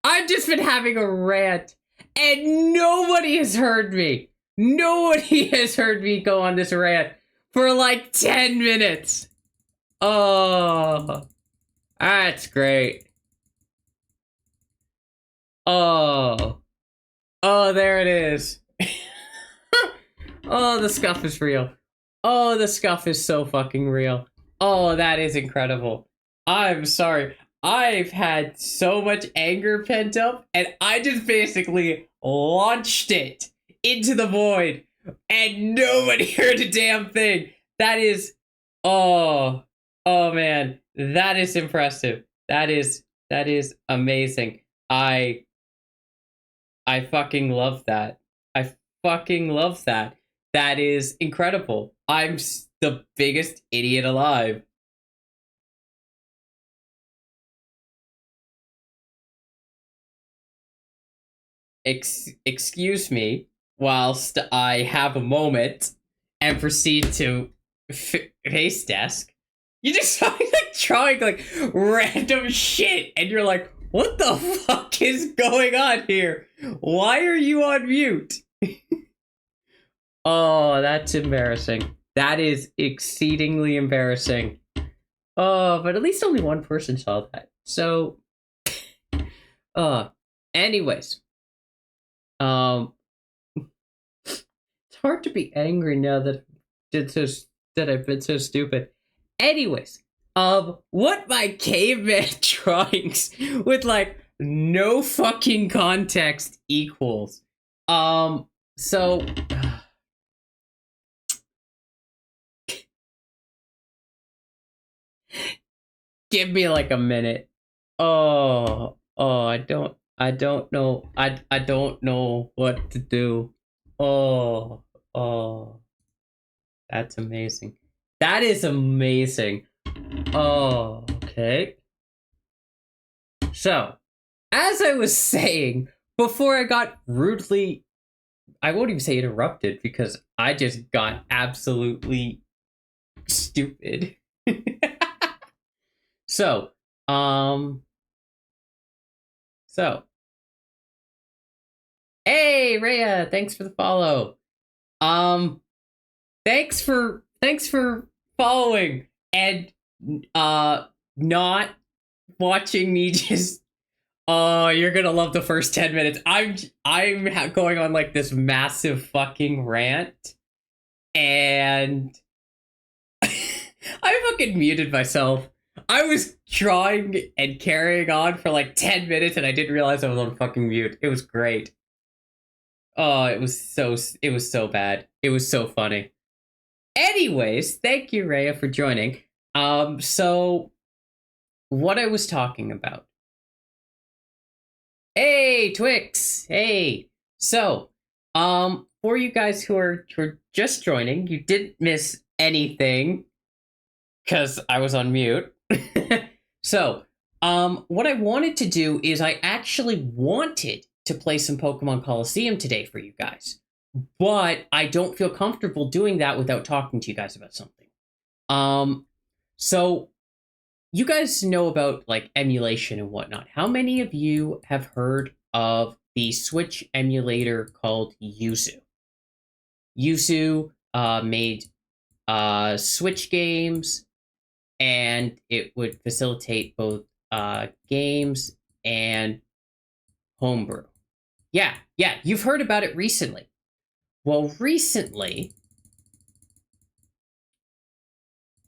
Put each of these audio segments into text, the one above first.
I've just been having a rant, and nobody has heard me. Nobody has heard me go on this rant for like 10 minutes. Oh, that's great. Oh, there it is. Oh, the scuff is real. Oh, the scuff is so fucking real. Oh, that is incredible. I'm sorry. I've had so much anger pent up, and I just basically launched it into the void, and nobody heard a damn thing. That is, oh man, that is impressive. That is amazing. I fucking love that. I fucking love that. That is incredible. I'm the biggest idiot alive. Excuse me whilst I have a moment and proceed to face desk. You just saw me like trying like random shit, and you're like, what the fuck is going on here? Why are you on mute? Oh, that's embarrassing. That is exceedingly embarrassing. Oh, but at least only one person saw that. So, anyways. It's hard to be angry now that I've been so stupid. Anyways, what my caveman drawings with like no fucking context equals. So give me like a minute. I don't know. I don't know what to do. Oh, that's amazing. That is amazing. Oh, okay. So, as I was saying, before I got rudely, I won't even say interrupted because I just got absolutely stupid. So, hey, Rhea, thanks for the follow. Thanks for following and not watching me just you're gonna love the first 10 minutes. I'm going on like this massive fucking rant, and I fucking muted myself. I was trying and carrying on for like 10 minutes, and I didn't realize I was on fucking mute. It was great. Oh, it was so bad. It was so funny. Anyways, thank you, Rhea, for joining. So what I was talking about. Hey, Twix. Hey. So, for you guys who are just joining, you didn't miss anything because I was on mute. So, what I wanted to do is I actually wanted to play some Pokemon Colosseum today for you guys, but I don't feel comfortable doing that without talking to you guys about something. So you guys know about like emulation and whatnot. How many of you have heard of the Switch emulator called Yuzu? Yuzu made Switch games, and it would facilitate both games and homebrew. Yeah, you've heard about it recently. Well, recently,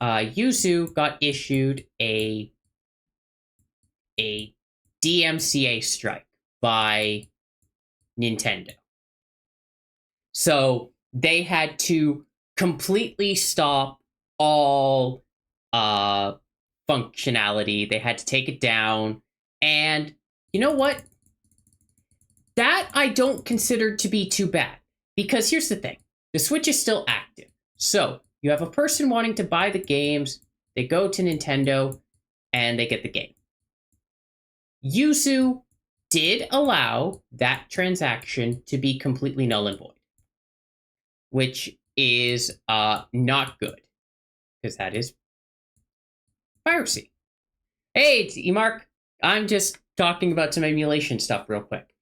Yuzu got issued a DMCA strike by Nintendo. So they had to completely stop all functionality. They had to take it down. And you know what? That I don't consider to be too bad. Because here's the thing. The Switch is still active. So you have a person wanting to buy the games. They go to Nintendo and they get the game. Yuzu did allow that transaction to be completely null and void, which is not good, because that is piracy. Hey, it's Emark. I'm just talking about some emulation stuff real quick.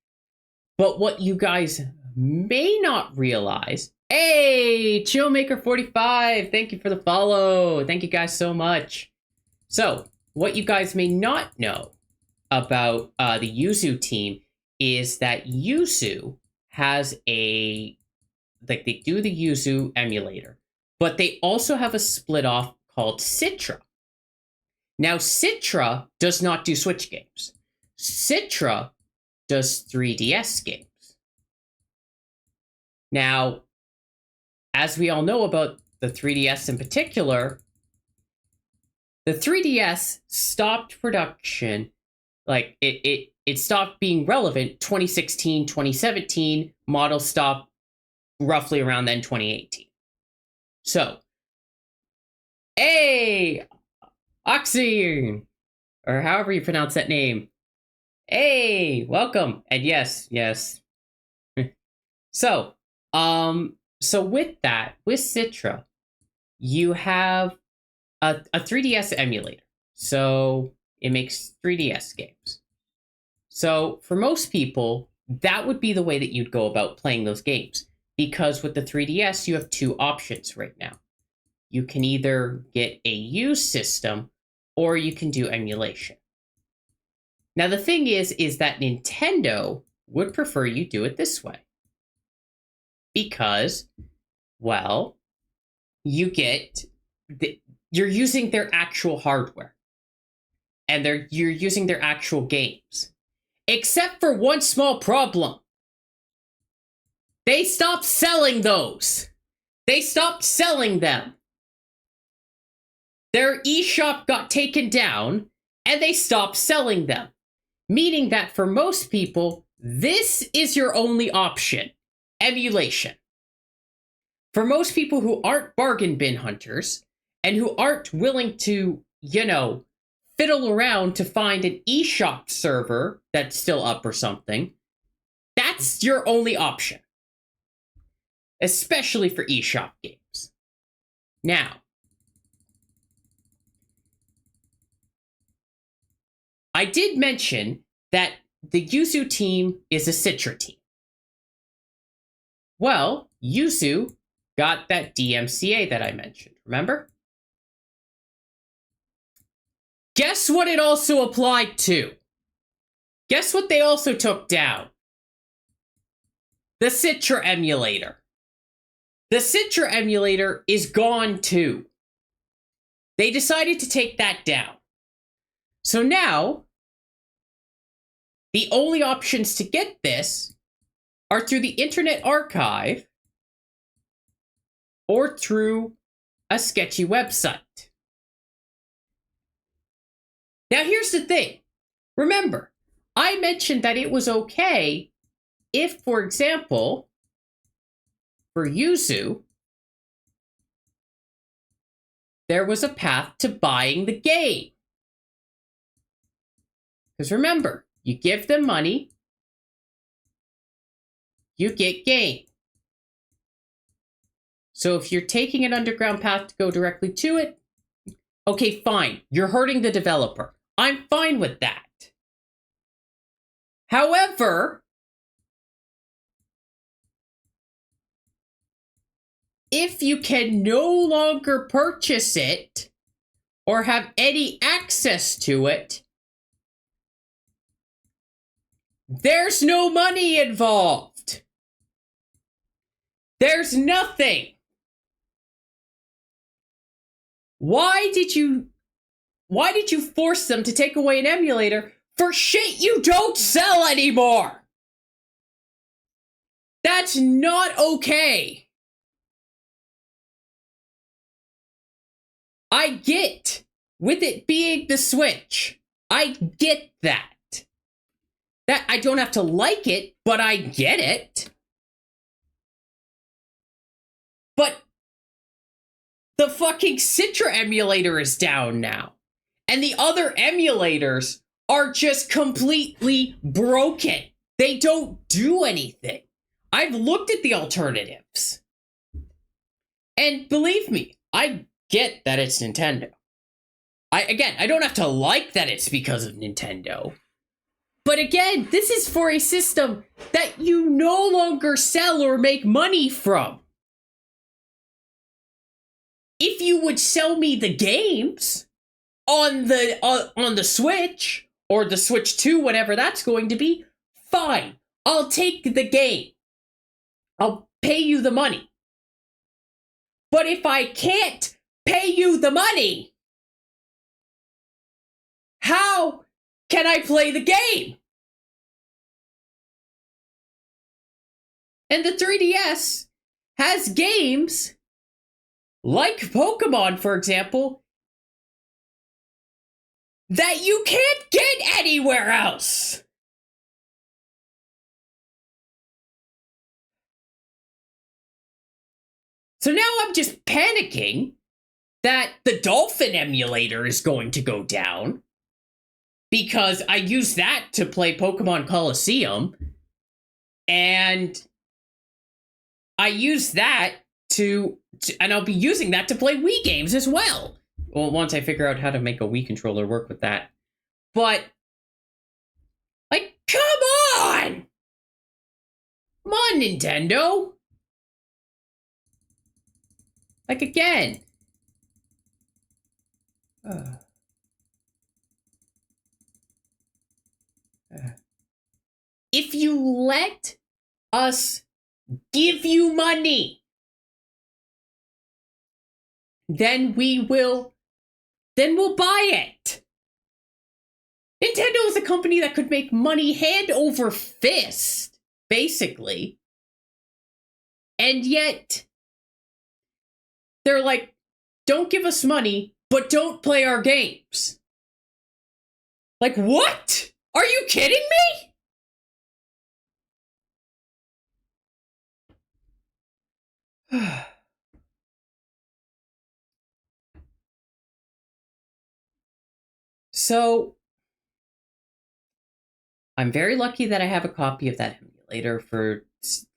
But what you guys may not realize, hey, Chillmaker45, thank you for the follow. Thank you guys so much. So, what you guys may not know about the Yuzu team is that Yuzu has they do the Yuzu emulator, but they also have a split off called Citra. Now, Citra does not do Switch games. Citra does 3DS games. Now, as we all know about the 3DS in particular, the 3DS stopped production, like it stopped being relevant 2016, 2017, models stopped roughly around then 2018. So, hey, Oxy, or however you pronounce that name. Hey, welcome. And yes. So with that, with Citra, you have a 3DS emulator. So it makes 3DS games. So for most people, that would be the way that you'd go about playing those games. Because with the 3DS, you have two options right now. You can either get a used system, or you can do emulation. Now, the thing is that Nintendo would prefer you do it this way. Because, well, you're using their actual hardware. And you're using their actual games. Except for one small problem. They stopped selling those. They stopped selling them. Their eShop got taken down, and they stopped selling them. Meaning that for most people, this is your only option. Emulation. For most people who aren't bargain bin hunters, and who aren't willing to, fiddle around to find an eShop server that's still up or something, that's your only option. Especially for eShop games. Now, I did mention that the Yuzu team is a Citra team. Well, Yuzu got that DMCA that I mentioned, remember? Guess what it also applied to? Guess what they also took down? The Citra emulator. The Citra emulator is gone too. They decided to take that down. So now, the only options to get this are through the Internet Archive or through a sketchy website. Now, here's the thing. Remember, I mentioned that it was okay if, for example, for Yuzu, there was a path to buying the game. Because remember, you give them money, you get game. So if you're taking an underground path to go directly to it, okay, fine. You're hurting the developer. I'm fine with that. However, if you can no longer purchase it or have any access to it, there's no money involved. There's nothing. Why did you force them to take away an emulator for shit you don't sell anymore? That's not okay. I get, with it being the Switch, I get that. That I don't have to like it, but I get it. But the fucking Citra emulator is down now. And the other emulators are just completely broken. They don't do anything. I've looked at the alternatives. And believe me, I get that it's Nintendo. I don't have to like that it's because of Nintendo. But again, this is for a system that you no longer sell or make money from. If you would sell me the games on the Switch, or the Switch 2, whatever that's going to be, fine. I'll take the game. I'll pay you the money. But if I can't pay you the money, how can I play the game? And the 3DS has games like Pokemon, for example, that you can't get anywhere else. So now I'm just panicking that the Dolphin emulator is going to go down because I use that to play Pokemon Colosseum, and I use that and I'll be using that to play Wii games as well. Well, once I figure out how to make a Wii controller work with that. But, like, come on! Come on, Nintendo! Like, again. If you let us give you money, then we'll buy it. Nintendo is a company that could make money hand over fist, basically. And yet, they're like, don't give us money, but don't play our games. Like, what? Are you kidding me? So, I'm very lucky that I have a copy of that emulator for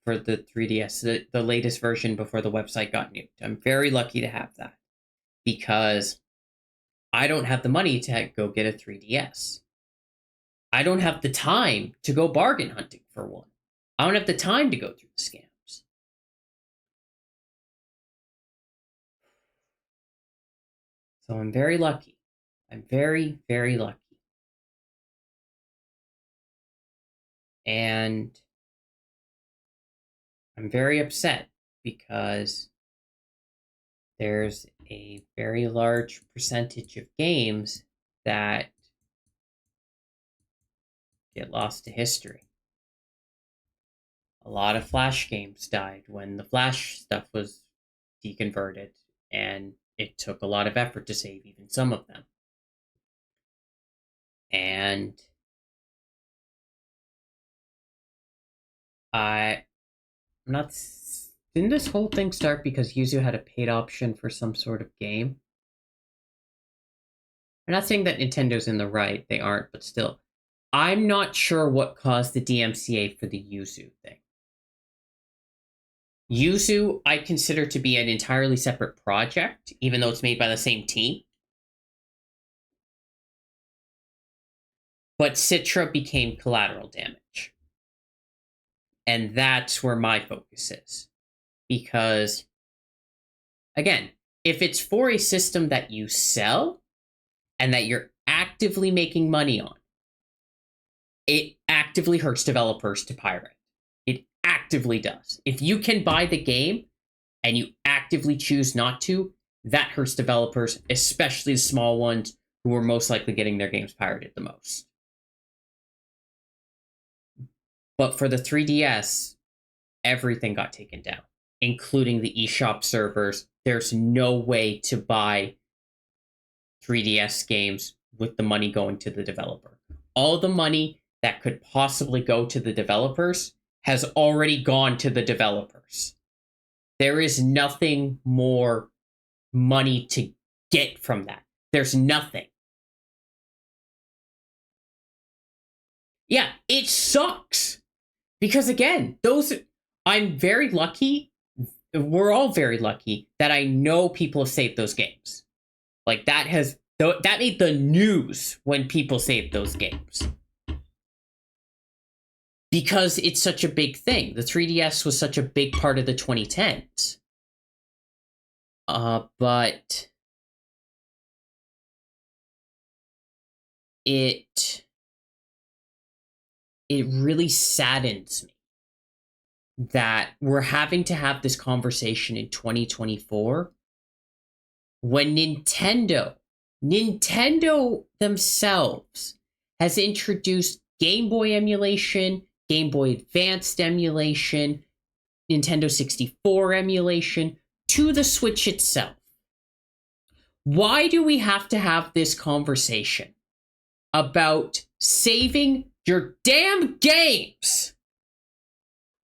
the 3DS, the latest version before the website got nuked. I'm very lucky to have that because I don't have the money to go get a 3DS. I don't have the time to go bargain hunting for one. I don't have the time to go through the scams. So I'm very lucky. I'm very, very lucky. And I'm very upset because there's a very large percentage of games that get lost to history. A lot of Flash games died when the Flash stuff was deconverted, and it took a lot of effort to save even some of them. And didn't this whole thing start because Yuzu had a paid option for some sort of game? I'm not saying that Nintendo's in the right, they aren't, but still. I'm not sure what caused the DMCA for the Yuzu thing. Yuzu, I consider to be an entirely separate project, even though it's made by the same team. But Citra became collateral damage. And that's where my focus is. Because, again, if it's for a system that you sell and that you're actively making money on, it actively hurts developers to pirate. It actively does. If you can buy the game and you actively choose not to, that hurts developers, especially the small ones who are most likely getting their games pirated the most. But for the 3DS, everything got taken down, including the eShop servers. There's no way to buy 3DS games with the money going to the developer. All the money that could possibly go to the developers has already gone to the developers. There is nothing more money to get from that. There's nothing. Yeah, it sucks. Because again, I'm very lucky, we're all very lucky, that I know people have saved those games. Like, that made the news when people saved those games. because it's such a big thing. The 3DS was such a big part of the 2010s. But it really saddens me that we're having to have this conversation in 2024 when Nintendo themselves has introduced Game Boy emulation, Game Boy Advanced emulation, Nintendo 64 emulation to the Switch itself. Why do we have to have this conversation about saving your damn games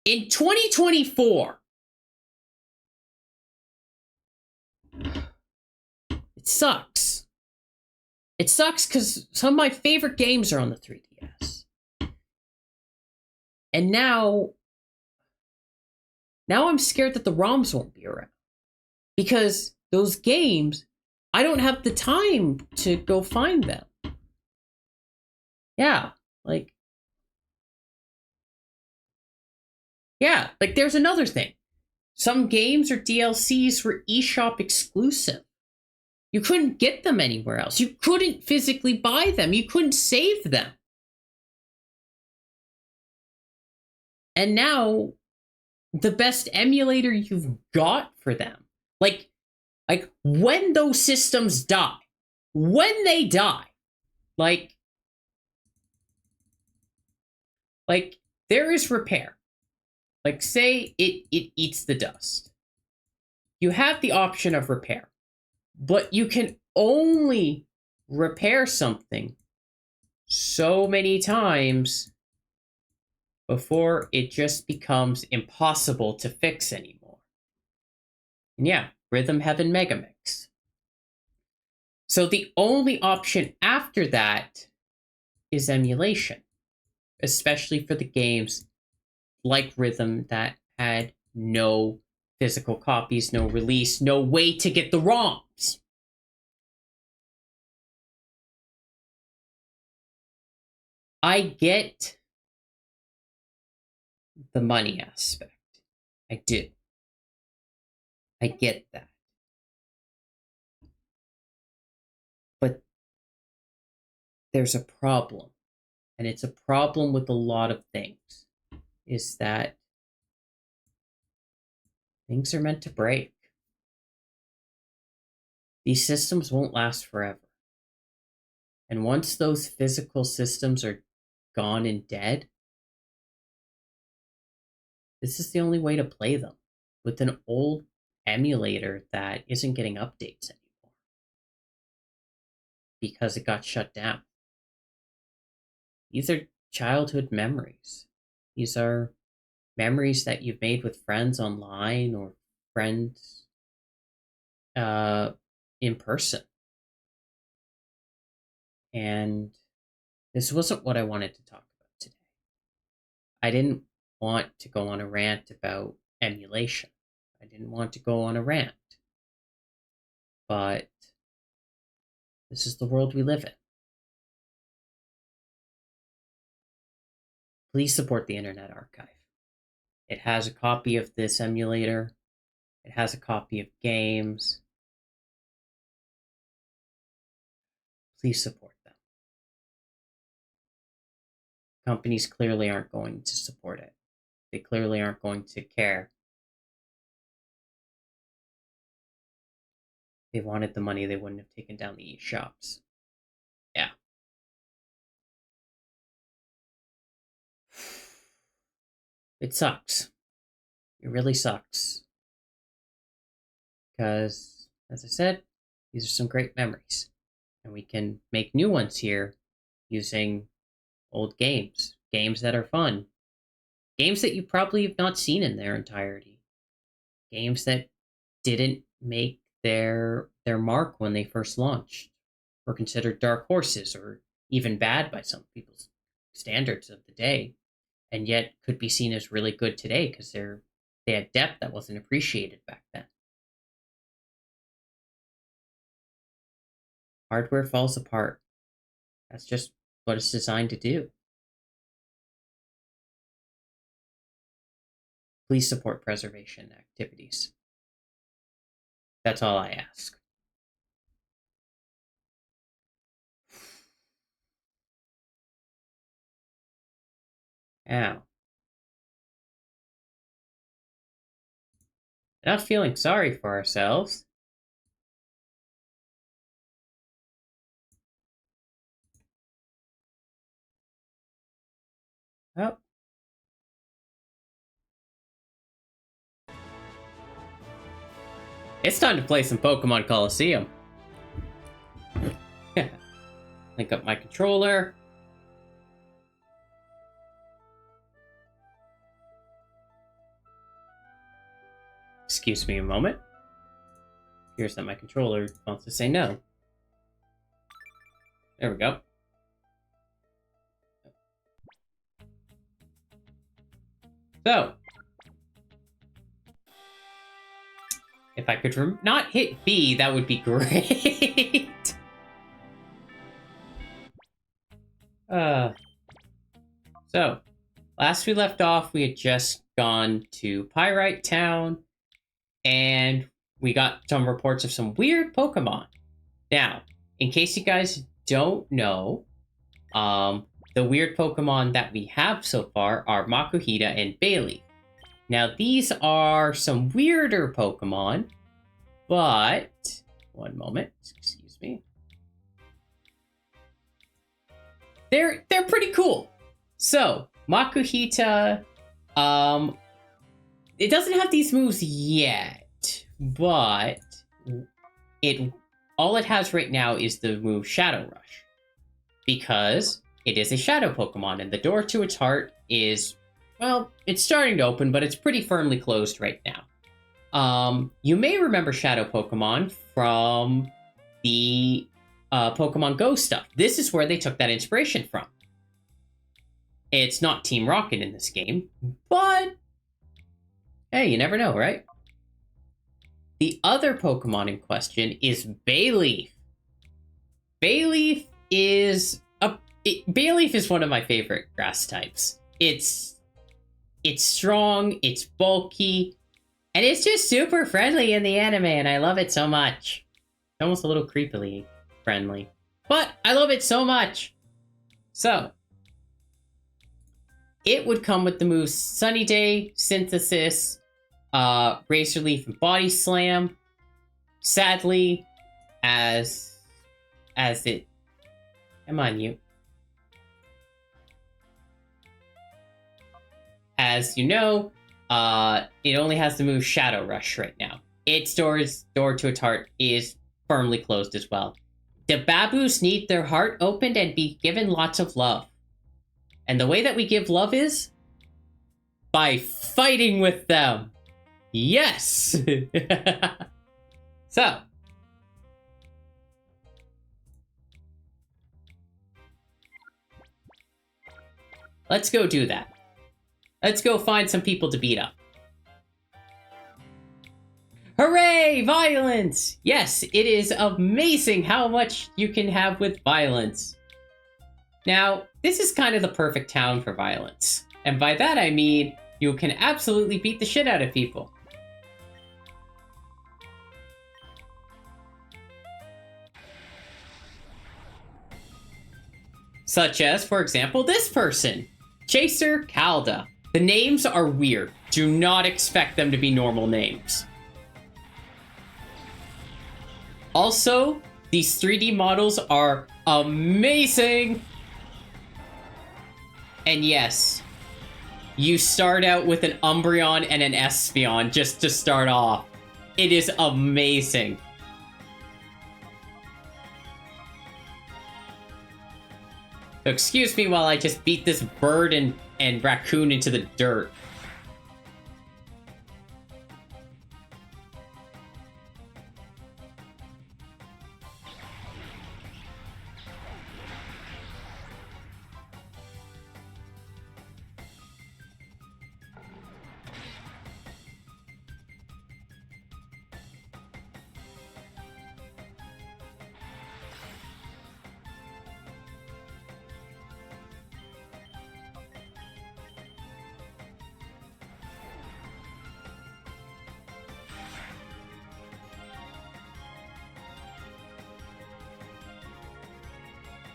in 2024? It sucks. It sucks because some of my favorite games are on the 3DS. And now I'm scared that the ROMs won't be around. Because those games, I don't have the time to go find them. Yeah, like there's another thing. Some games or DLCs were eShop exclusive. You couldn't get them anywhere else. You couldn't physically buy them. You couldn't save them. And now, the best emulator you've got for them, like when those systems die, when they die, like there is repair. Like, say it eats the dust. You have the option of repair, but you can only repair something so many times before it just becomes impossible to fix anymore. And yeah, Rhythm Heaven Megamix. So the only option after that is emulation, especially for the games like Rhythm that had no physical copies, no release, no way to get the ROMs. I get the money aspect. I do. I get that. But there's a problem. And it's a problem with a lot of things. Is that things are meant to break. These systems won't last forever. And once those physical systems are gone and dead, this is the only way to play them with an old emulator that isn't getting updates anymore because it got shut down. These are childhood memories. These are memories that you've made with friends online or friends in person. And this wasn't what I wanted to talk about today. I didn't want to go on a rant about emulation. I didn't want to go on a rant. But this is the world we live in. Please support the Internet Archive. It has a copy of this emulator. It has a copy of games. Please support them. Companies clearly aren't going to support it. They clearly aren't going to care. If they wanted the money, they wouldn't have taken down the shops. Yeah. It sucks. It really sucks. Because, as I said, these are some great memories. And we can make new ones here using old games. Games that are fun. Games that you probably have not seen in their entirety. Games that didn't make their mark when they first launched. Were considered dark horses or even bad by some people's standards of the day. And yet could be seen as really good today because they had depth that wasn't appreciated back then. Hardware falls apart. That's just what it's designed to do. please support preservation activities. That's all I ask. Ow. Not feeling sorry for ourselves. Oh. It's time to play some Pokemon Colosseum. Link up my controller. Excuse me a moment. Appears that my controller wants to say no. There we go. So, if I could not hit B, that would be great. So, last we left off, we had just gone to Pyrite Town, and we got some reports of some weird Pokemon. Now, in case you guys don't know, the weird Pokemon that we have so far are Makuhita and Bailey. Now, these are some weirder Pokemon, but... One moment, excuse me. They're pretty cool. So, Makuhita, it doesn't have these moves yet, but all it has right now is the move Shadow Rush, because it is a Shadow Pokemon, and the door to its heart is, well, it's starting to open, but it's pretty firmly closed right now. You may remember Shadow Pokemon from the Pokemon Go stuff. This is where they took that inspiration from. It's not Team Rocket in this game, but hey, you never know, right? The other Pokemon in question is Bayleaf. Bayleaf is one of my favorite grass types. It's strong, it's bulky, and it's just super friendly in the anime, and I love it so much. It's almost a little creepily friendly, but I love it so much. So, it would come with the moves Sunny Day, Synthesis, Razor Leaf, and Body Slam. Sadly, as it... Come on, you. As you know, it only has the move Shadow Rush right now. Its door to its heart is firmly closed as well. The Babus need their heart opened and be given lots of love. And the way that we give love is by fighting with them. Yes! So, let's go do that. Let's go find some people to beat up. Hooray! Violence! Yes, it is amazing how much you can have with violence. Now, this is kind of the perfect town for violence. And by that I mean, you can absolutely beat the shit out of people. Such as, for example, this person, Chaser Calda. The names are weird. Do not expect them to be normal names. Also, these 3D models are amazing. And yes, you start out with an Umbreon and an Espeon just to start off. It is amazing. So excuse me while I just beat this bird and raccoon into the dirt.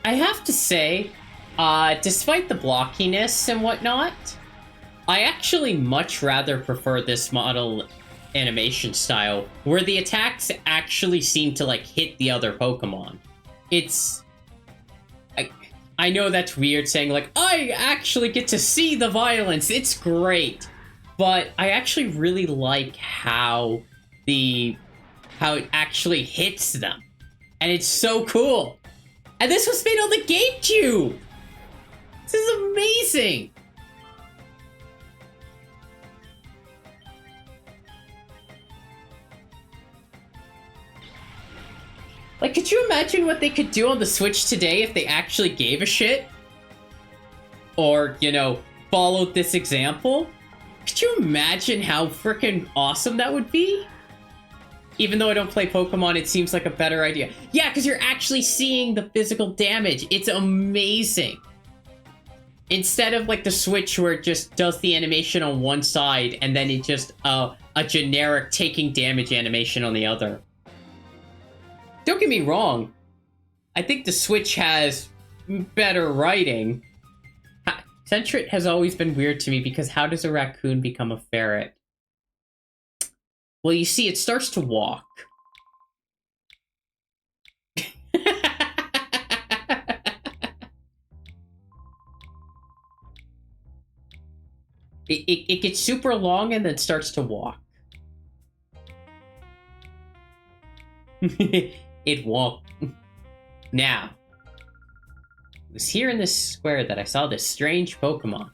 I have to say, despite the blockiness and whatnot, I actually much rather prefer this model animation style, where the attacks actually seem to, like, hit the other Pokemon. It's... I know that's weird saying, like, I actually get to see the violence, it's great! But I actually really like how it actually hits them. And it's so cool! And this was made on the GameCube! This is amazing! Like, could you imagine what they could do on the Switch today if they actually gave a shit? Or, you know, followed this example? Could you imagine how freaking awesome that would be? Even though I don't play Pokemon, it seems like a better idea. Yeah, because you're actually seeing the physical damage. It's amazing. Instead of, like, the Switch where it just does the animation on one side and then it just, a generic taking damage animation on the other. Don't get me wrong. I think the Switch has better writing. Considerate has always been weird to me because how does a raccoon become a ferret? Well, you see, it starts to walk. It gets super long and then starts to walk. It walked. Now, it was here in this square that I saw this strange Pokemon.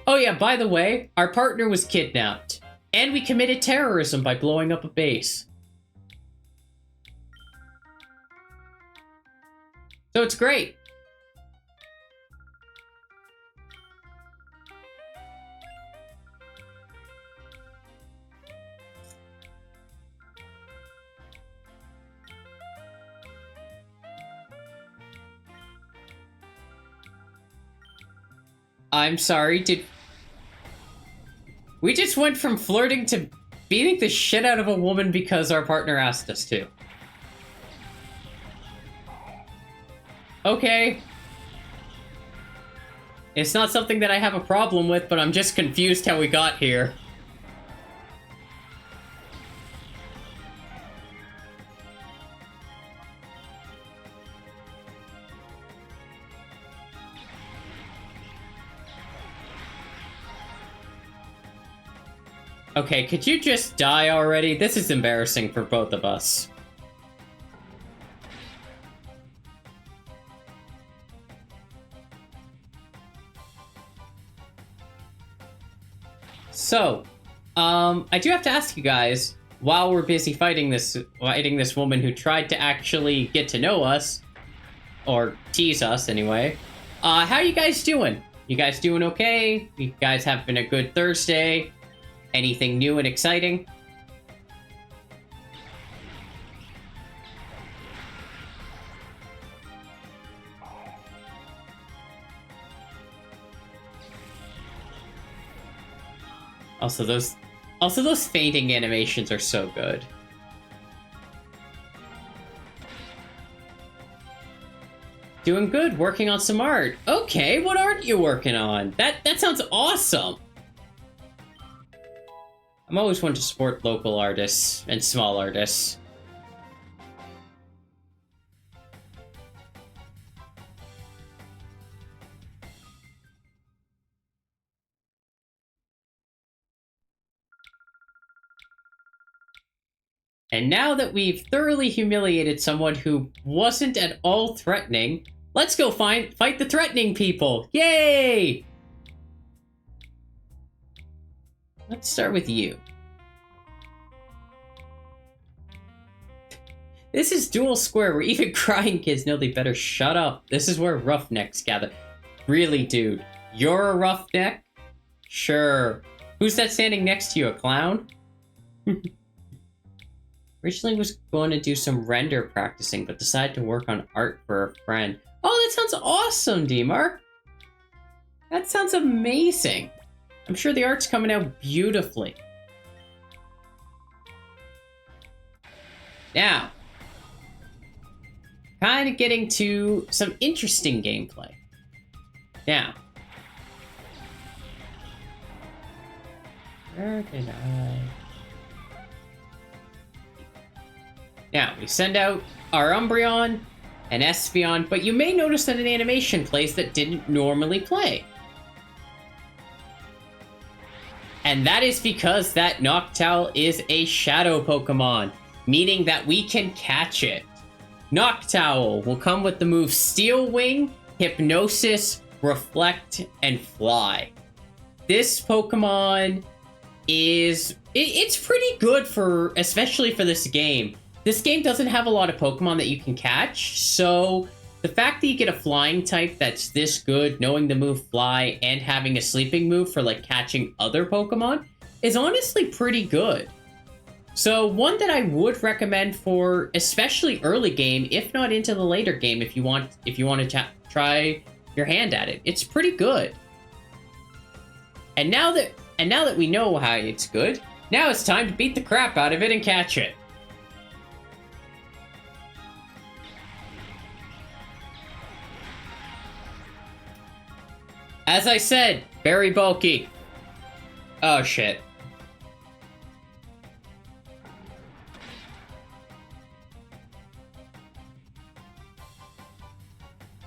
Oh yeah, by the way, our partner was kidnapped. And we committed terrorism by blowing up a base. So it's great. I'm sorry, we just went from flirting to beating the shit out of a woman because our partner asked us to. Okay. It's not something that I have a problem with, but I'm just confused how we got here. Okay, could you just die already? This is embarrassing for both of us. So, I do have to ask you guys, while we're busy fighting this woman who tried to actually get to know us, or tease us anyway, how you guys doing? You guys doing okay? You guys having a good Thursday? Anything new and exciting? Also those fainting animations are so good. Doing good, working on some art. Okay, what art you working on? That sounds awesome. I'm always one to support local artists and small artists. And now that we've thoroughly humiliated someone who wasn't at all threatening, let's go fight the threatening people! Yay! Let's start with you. This is Dual Square, where even crying kids know they better shut up. This is where roughnecks gather. Really, dude? You're a roughneck? Sure. Who's that standing next to you, a clown? Originally was going to do some render practicing, but decided to work on art for a friend. Oh, that sounds awesome, Dimar! That sounds amazing! I'm sure the art's coming out beautifully. Now, kind of getting to some interesting gameplay. Now, where did I... Now, we send out our Umbreon and Espeon, but you may notice that an animation plays that didn't normally play. And that is because that Noctowl is a shadow Pokemon, meaning that we can catch it. Noctowl will come with the moves Steel Wing, Hypnosis, Reflect, and Fly. This Pokemon is... It's pretty good for... especially for this game. This game doesn't have a lot of Pokemon that you can catch, so the fact that you get a flying type that's this good, knowing the move Fly, and having a sleeping move for, like, catching other Pokemon is honestly pretty good. So one that I would recommend for especially early game, if not into the later game, if you want to try your hand at it. It's pretty good. And now that we know how it's good, now it's time to beat the crap out of it and catch it. As I said, very bulky. Oh shit.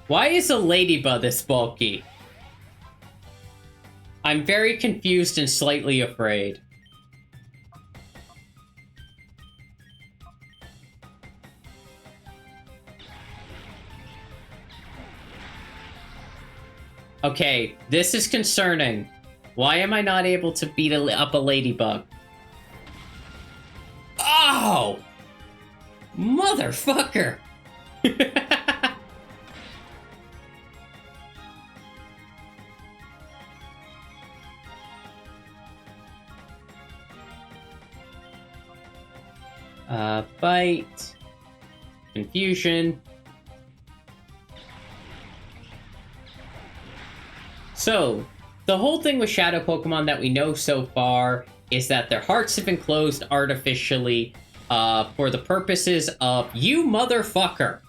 Why is a ladybug this bulky? I'm very confused and slightly afraid. Okay, this is concerning. Why am I not able to beat up a ladybug? Oh! Motherfucker! Bite. Confusion. So, the whole thing with Shadow Pokemon that we know so far is that their hearts have been closed artificially for the purposes of you motherfucker.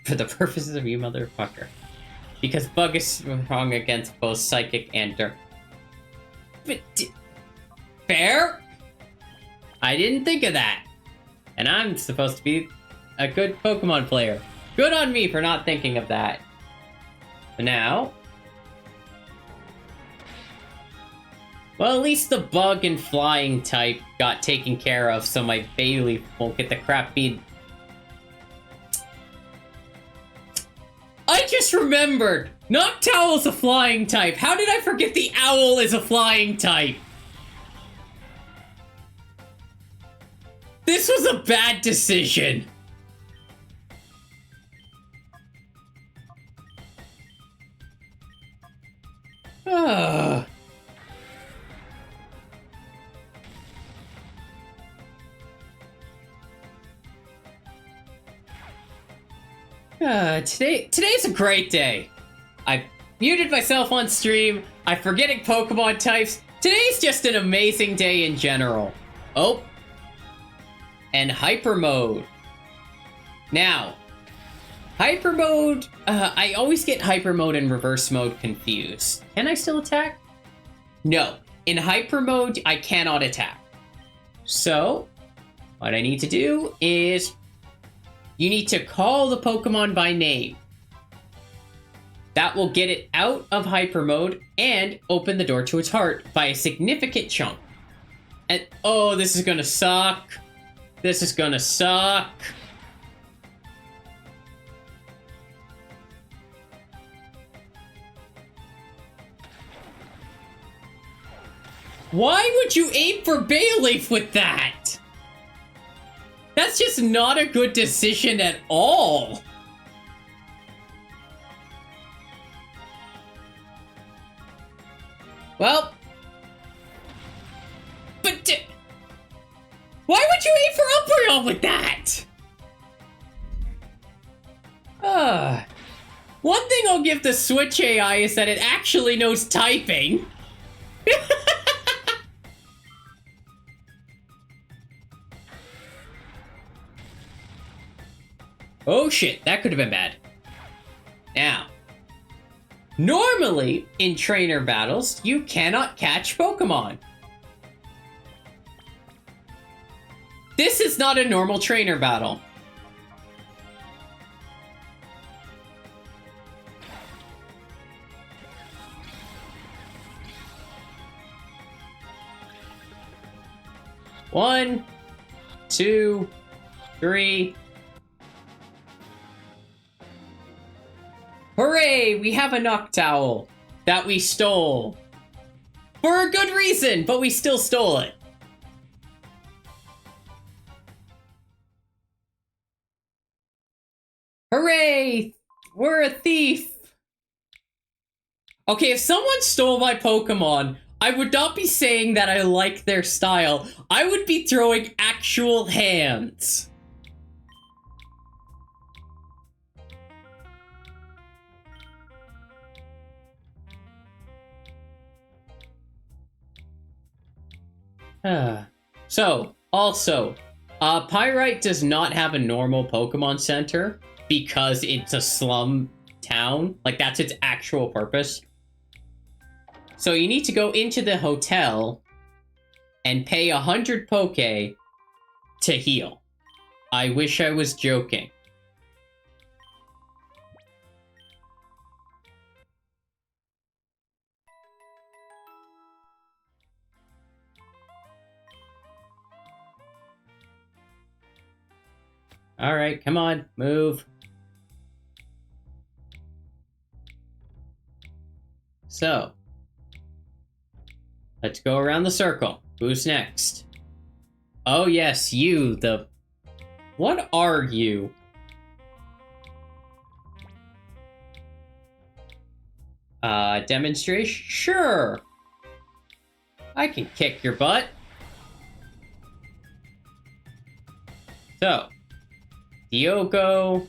For the purposes of you motherfucker. Because Bug is strong against both Psychic and Dirt. But, fair? I didn't think of that. And I'm supposed to be a good Pokemon player. Good on me for not thinking of that. But now... well, at least the bug and flying type got taken care of, so my Bayleaf won't get the crap beat. I just remembered! Noctowl's a flying type! How did I forget the owl is a flying type? This was a bad decision! Today's a great day. I muted myself on stream. I'm forgetting Pokemon types. Today's just an amazing day in general. Oh. And Hyper Mode. Now, Hyper Mode, I always get Hyper Mode and Reverse Mode confused. Can I still attack? No. In Hyper Mode, I cannot attack. So, what I need to do is, you need to call the Pokemon by name. That will get it out of Hyper Mode and open the door to its heart by a significant chunk. And, oh, this is gonna suck. This is gonna suck. Why would you aim for Bayleaf with that? That's just not a good decision at all. Well. But why would you aim for Umbreon with that? One thing I'll give the Switch AI is that it actually knows typing. Oh shit, that could have been bad. Now, normally in trainer battles, you cannot catch Pokemon. This is not a normal trainer battle. One, two, three. Hooray! We have a Noctowl that we stole. For a good reason, but we still stole it. Hooray! We're a thief! Okay, if someone stole my Pokemon, I would not be saying that I like their style. I would be throwing actual hands. Also, Pyrite does not have a normal Pokemon Center because it's a slum town. Like, that's its actual purpose. So you need to go into the hotel and pay 100 Poke to heal. I wish I was joking. Alright, come on, move. So, let's go around the circle. Who's next? Oh yes, you, the... What are you? Demonstration? Sure! I can kick your butt. So, Diogo.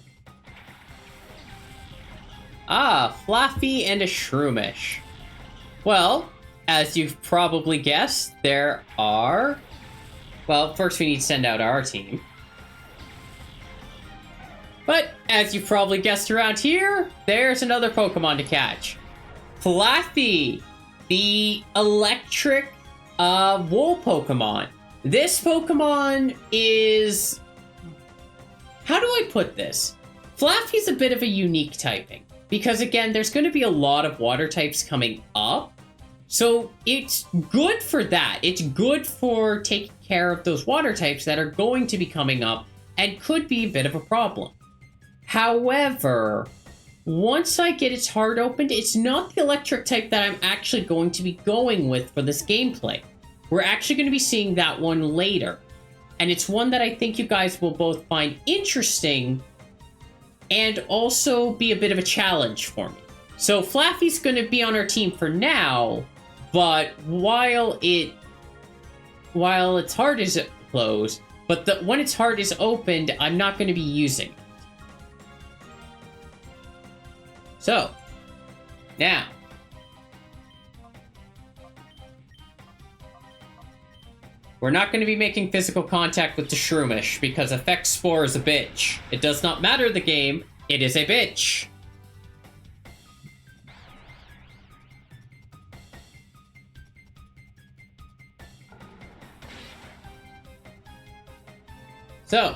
Fluffy and a Shroomish. Well, as you've probably guessed, there are... Well, first we need to send out our team. But, as you've probably guessed around here, there's another Pokemon to catch. Fluffy, the electric wool Pokemon. This Pokemon is... How do I put this? Fluffy's a bit of a unique typing. Because again, there's going to be a lot of water types coming up. So it's good for that. It's good for taking care of those water types that are going to be coming up and could be a bit of a problem. However, once I get its heart opened, it's not the electric type that I'm actually going to be going with for this gameplay. We're actually going to be seeing that one later. And it's one that I think you guys will both find interesting and also be a bit of a challenge for me. So Fluffy's going to be on our team for now, but while its heart is closed, but when its heart is opened, I'm not going to be using it. So, now, we're not going to be making physical contact with the Shroomish because Effect Spore is a bitch. It does not matter the game, it is a bitch. So,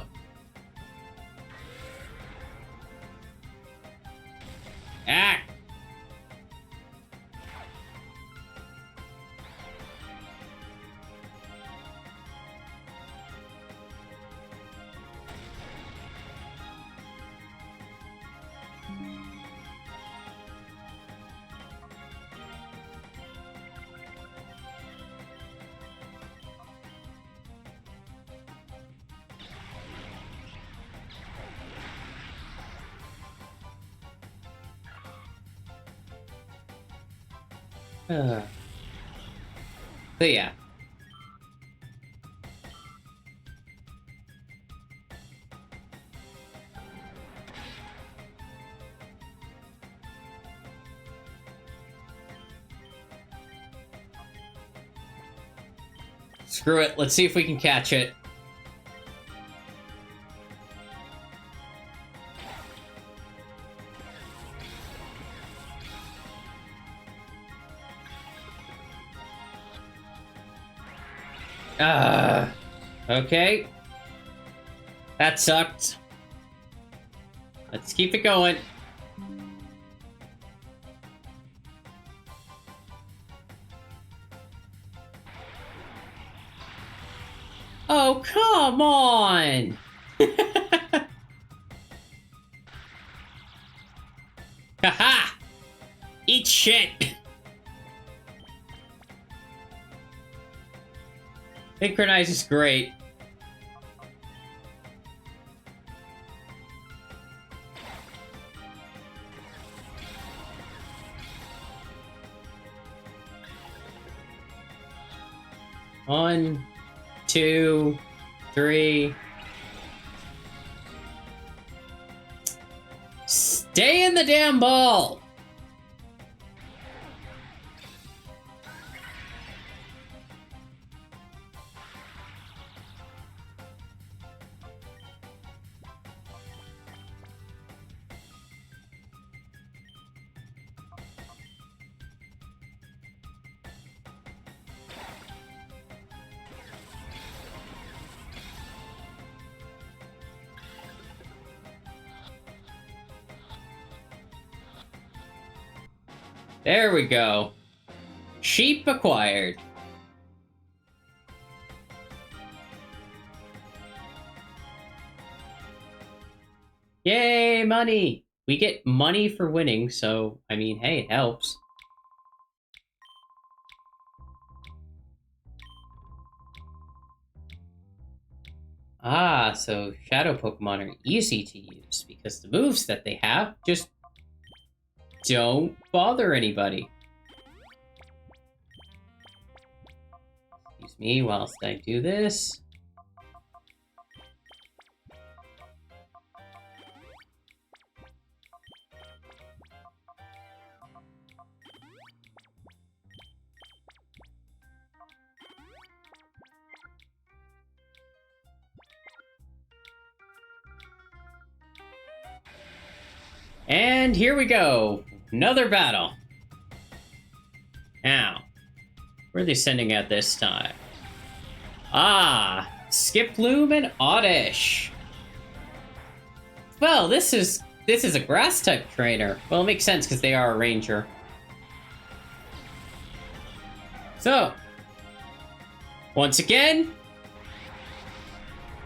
so yeah. Screw it, let's see if we can catch it. Okay. That sucked. Let's keep it going. Oh, come on! Haha! Eat shit! Synchronize is great. One, two, three. Stay in the damn ball! There we go. Sheep acquired. Yay, money! We get money for winning, so, I mean, hey, it helps. Ah, so Shadow Pokemon are easy to use, because the moves that they have just don't bother anybody. Excuse me whilst I do this. And here we go. Another battle. Now, where are they sending at this time? Ah, Skiploom and Oddish. Well, this is a grass type trainer. Well, it makes sense because they are a ranger. So, once again,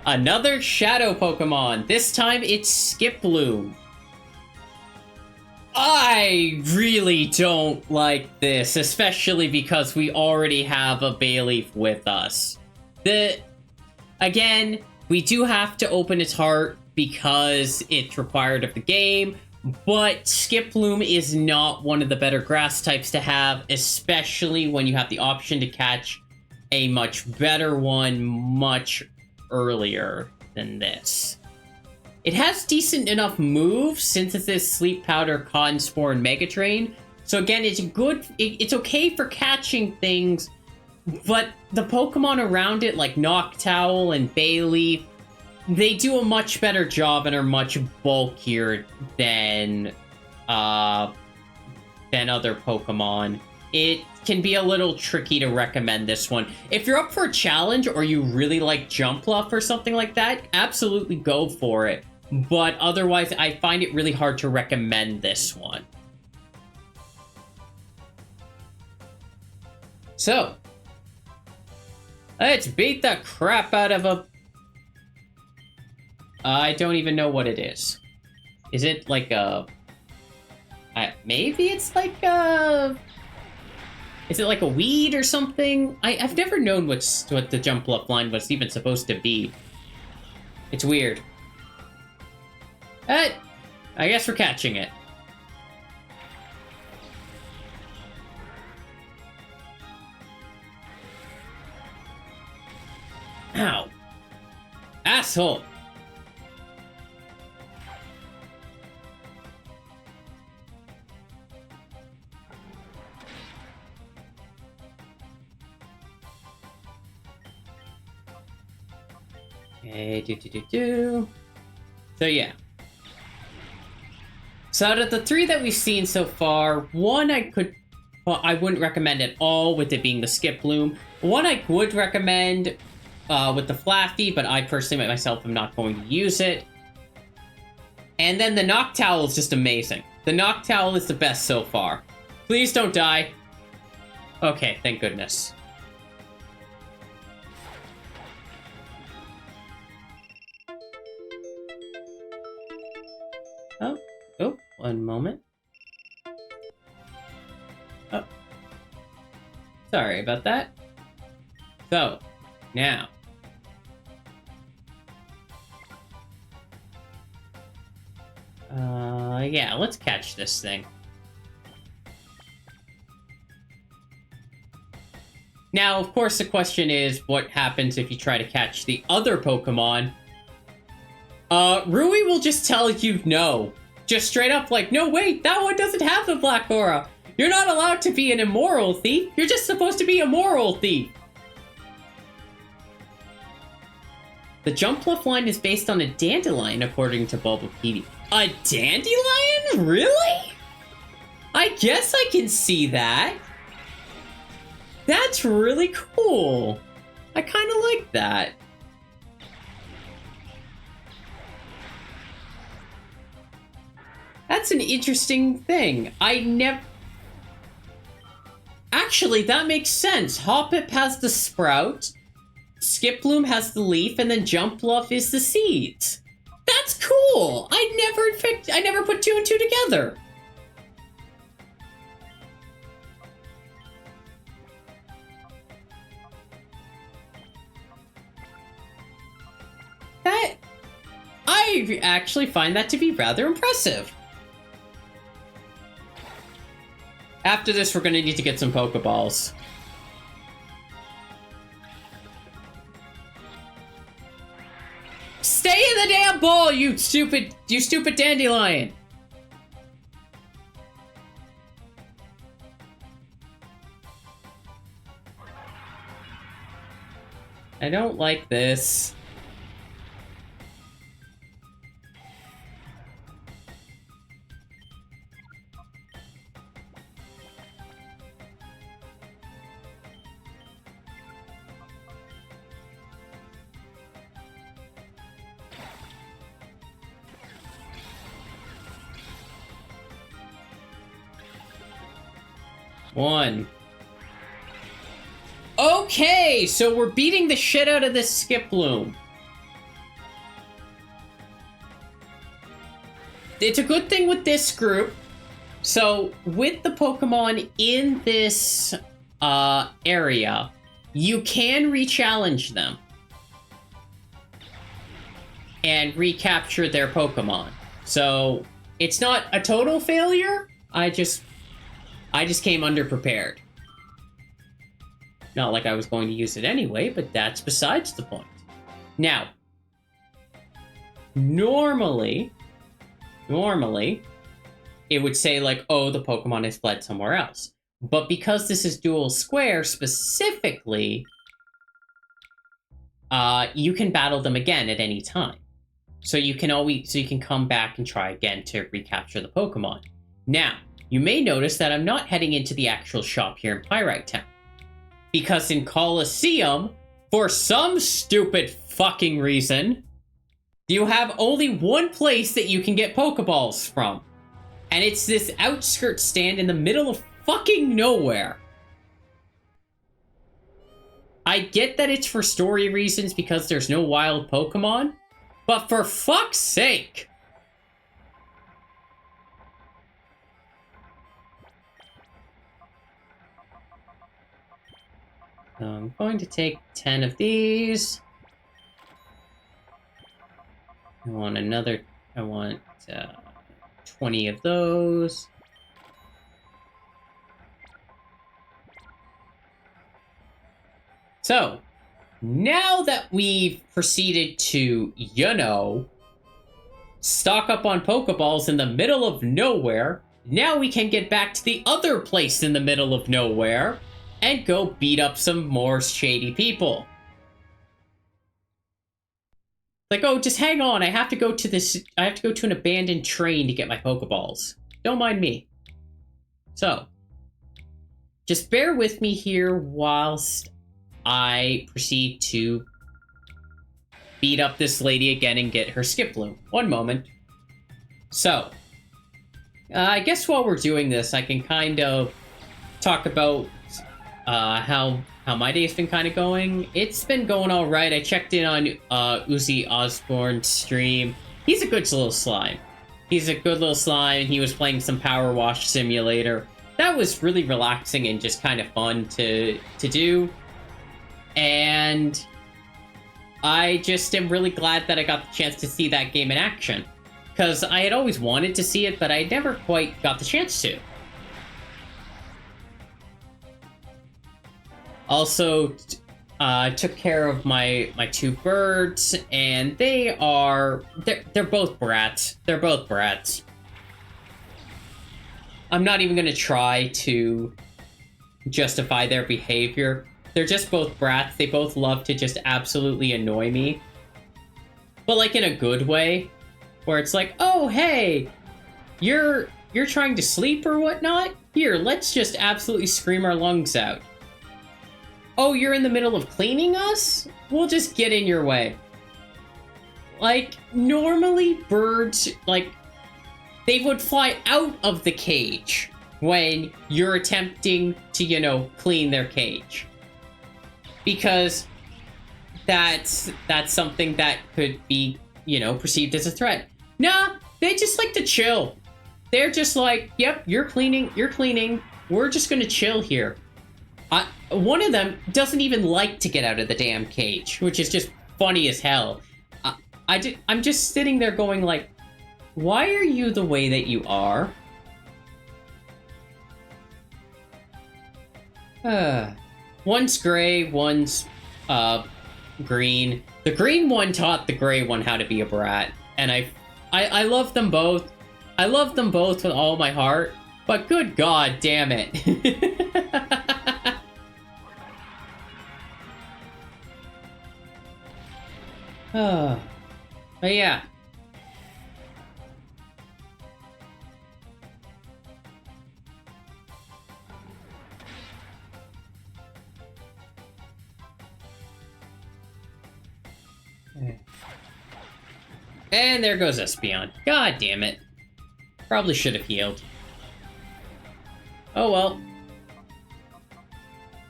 another shadow Pokemon. This time it's Skiploom. I really don't like this, especially because we already have a Bayleaf with us. Again, we do have to open its heart because it's required of the game, but Skiploom is not one of the better grass types to have, especially when you have the option to catch a much better one much earlier than this. It has decent enough moves, Synthesis, Sleep Powder, Cotton Spore, and Mega Drain. So again, it's okay for catching things, but the Pokemon around it, like Noctowl and Bayleaf, they do a much better job and are much bulkier than other Pokemon. It can be a little tricky to recommend this one. If you're up for a challenge or you really like Jumpluff or something like that, absolutely go for it. But otherwise, I find it really hard to recommend this one. So, let's beat the crap out of a... I don't even know what it is. Is it like a... maybe it's like a... Is it like a weed or something? I've never known what the Jumpluff line was even supposed to be. It's weird. I guess we're catching it. Ow. Asshole. Okay, So yeah. So out of the three that we've seen so far, one I wouldn't recommend at all, with it being the Skiploom. One I would recommend with the Flaffy, but I personally myself am not going to use it. And then the Noctowl is just amazing. The Noctowl is the best so far. Please don't die. Okay, thank goodness. Oh, one moment. Oh. Sorry about that. So, now. Yeah, let's catch this thing. Now, of course, the question is, what happens if you try to catch the other Pokemon? Rui will just tell you no. Just straight up like, no, wait, that one doesn't have the Black Aura. You're not allowed to be an immoral thief. You're just supposed to be a moral thief. The Jumpluff line is based on a dandelion, according to Bulbapedia. A dandelion? Really? I guess I can see that. That's really cool. I kind of like that. That's an interesting thing. Actually, that makes sense. Hoppip has the sprout, Skiploom has the leaf, and then Jumpluff is the seeds. That's cool. I never put two and two together. I actually find that to be rather impressive. After this, we're gonna need to get some Pokeballs. Stay in the damn ball, you stupid dandelion! I don't like this. One. Okay, so we're beating the shit out of this Skiploom. It's a good thing with this group. So, with the Pokemon in this area, you can re-challenge them and recapture their Pokemon. So, it's not a total failure. I just came underprepared. Not like I was going to use it anyway, but that's besides the point. Now, normally, it would say like, oh, the Pokemon has fled somewhere else. But because this is dual square specifically, you can battle them again at any time. So you can come back and try again to recapture the Pokemon. Now, you may notice that I'm not heading into the actual shop here in Pyrite Town. Because in Colosseum, for some stupid fucking reason, you have only one place that you can get Pokeballs from. And it's this outskirt stand in the middle of fucking nowhere. I get that it's for story reasons because there's no wild Pokemon, but for fuck's sake! So I'm going to take 10 of these. I want 20 of those. So, now that we've proceeded to, stock up on Pokeballs in the middle of nowhere, now we can get back to the other place in the middle of nowhere and go beat up some more shady people. Like, oh, just hang on, I have to go to an abandoned train to get my Pokeballs. Don't mind me. So, just bear with me here whilst I proceed to beat up this lady again and get her skip bloom. One moment. So, I guess while we're doing this, I can kind of talk about how my day's been kind of going. It's been going all right. I checked in on Uzi Osborne's stream. He's a good little slime. He's a good little slime. He was playing some Power Wash Simulator. That was really relaxing and just kind of fun to do. And I just am really glad that I got the chance to see that game in action. Because I had always wanted to see it, but I never quite got the chance to. Also, took care of my two birds, and they're both brats. They're both brats. I'm not even gonna try to justify their behavior. They're just both brats. They both love to just absolutely annoy me. But like in a good way, where it's like, oh hey, you're trying to sleep or whatnot? Here, let's just absolutely scream our lungs out. Oh, you're in the middle of cleaning us? We'll just get in your way. Like, normally birds, like, they would fly out of the cage when you're attempting to, you know, clean their cage. Because that's something that could be, you know, perceived as a threat. Nah, they just like to chill. They're just like, yep, you're cleaning, we're just gonna chill here. One of them doesn't even like to get out of the damn cage, which is just funny as hell. I'm just sitting there going like, why are you the way that you are? One's gray, one's green. The green one taught the gray one how to be a brat, and I love them both. I love them both with all my heart, but good god damn it. But yeah. And there goes Espeon. God damn it. Probably should have healed. Oh well.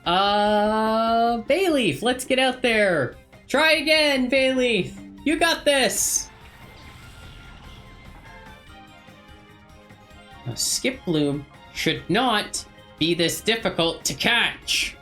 Bayleaf, let's get out there. Try again, Bayleaf. You got this. Now, Skip Bloom should not be this difficult to catch.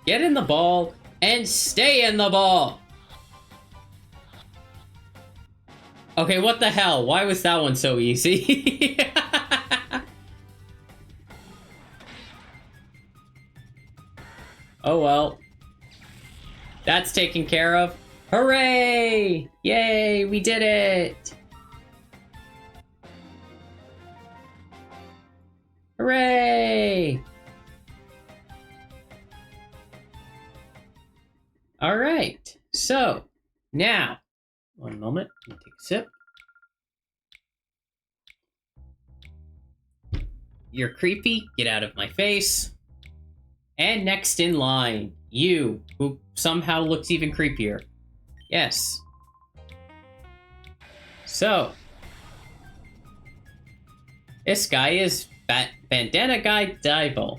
Get in the ball and stay in the ball. Okay, what the hell? Why was that one so easy? Oh well. That's taken care of. Hooray! Yay, we did it! Hooray! Alright, so now, one moment, let me take a sip. You're creepy, get out of my face. And next in line, you, who somehow looks even creepier. Yes. So, this guy is Bandana Guy Dibble.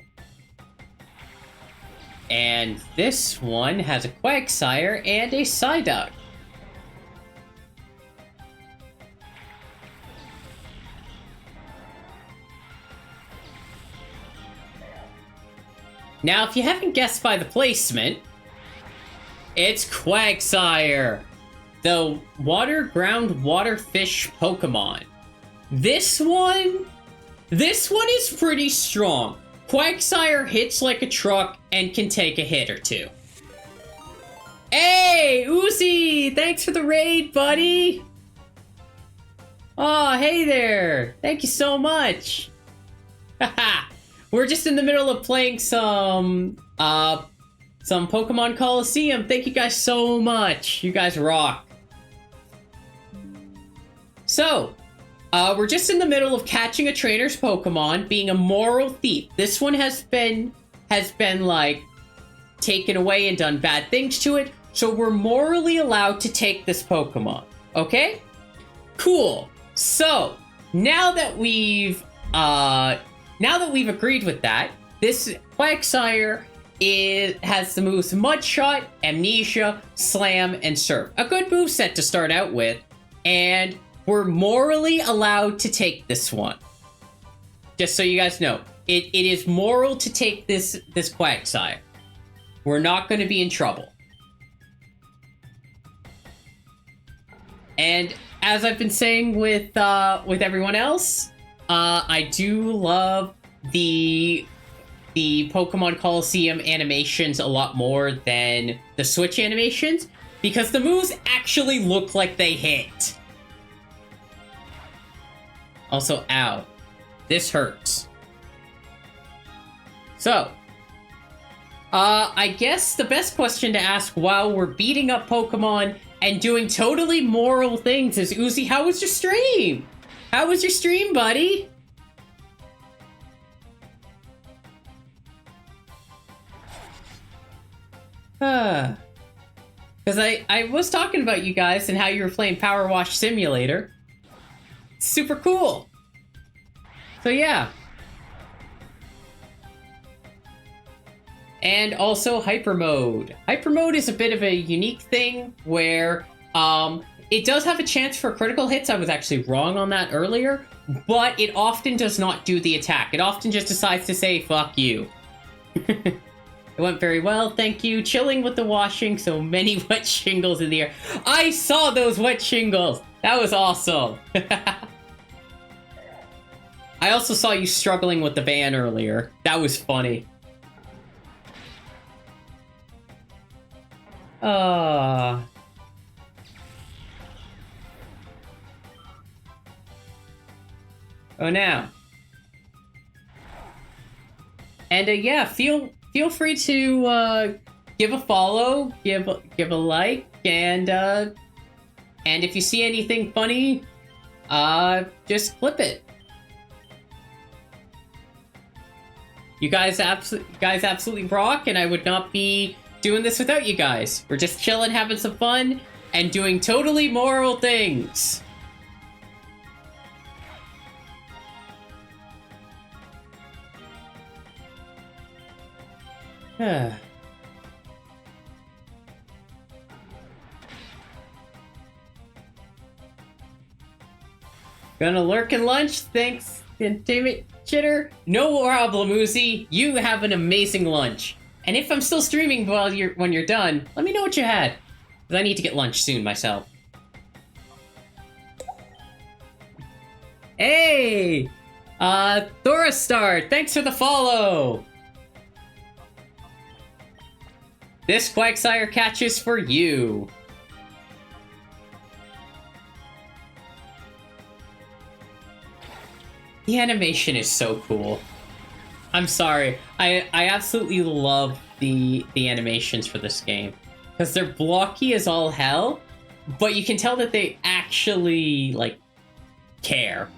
And this one has a Quagsire and a Psyduck. Now, if you haven't guessed by the placement, it's Quagsire, the water-ground water fish Pokemon. This one is pretty strong. Quagsire hits like a truck and can take a hit or two. Hey, Uzi! Thanks for the raid, buddy! Oh, hey there! Thank you so much! Haha! We're just in the middle of playing some some Pokemon Colosseum. Thank you guys so much. You guys rock. So, we're just in the middle of catching a trainer's Pokemon, being a moral thief. This one has been like taken away and done bad things to it. So we're morally allowed to take this Pokemon. Okay? Cool. So, now that we've agreed with that, this Quagsire has the moves Mudshot, Amnesia, Slam, and Surf. A good moveset to start out with, and we're morally allowed to take this one. Just so you guys know, it is moral to take this Quagsire. We're not going to be in trouble. And as I've been saying with everyone else, I do love the Pokemon Colosseum animations a lot more than the Switch animations, because the moves actually look like they hit. Also, ow. This hurts. So, I guess the best question to ask while we're beating up Pokemon and doing totally moral things is, Uzi, how was your stream? How was your stream, buddy? Because I was talking about you guys and how you were playing Power Wash Simulator. Super cool. So yeah. And also Hyper Mode. Hyper Mode is a bit of a unique thing where it does have a chance for critical hits. I was actually wrong on that earlier, but it often does not do the attack. It often just decides to say, fuck you. It went very well, thank you. Chilling with the washing, so many wet shingles in the air. I saw those wet shingles. That was awesome. I also saw you struggling with the van earlier. That was funny. Oh, now. And yeah, feel free to give a follow, give a like, and if you see anything funny, just clip it. You guys absolutely rock, and I would not be doing this without you guys. We're just chilling, having some fun, and doing totally moral things. Gonna lurk and lunch, thanks, entertainment chitter. No problem, Uzi. You have an amazing lunch. And if I'm still streaming when you're done, let me know what you had. Because I need to get lunch soon myself. Hey! Thoristar, thanks for the follow! This Quagsire catches for you. The animation is so cool. I'm sorry. I absolutely love the animations for this game. Because they're blocky as all hell, but you can tell that they actually, like, care.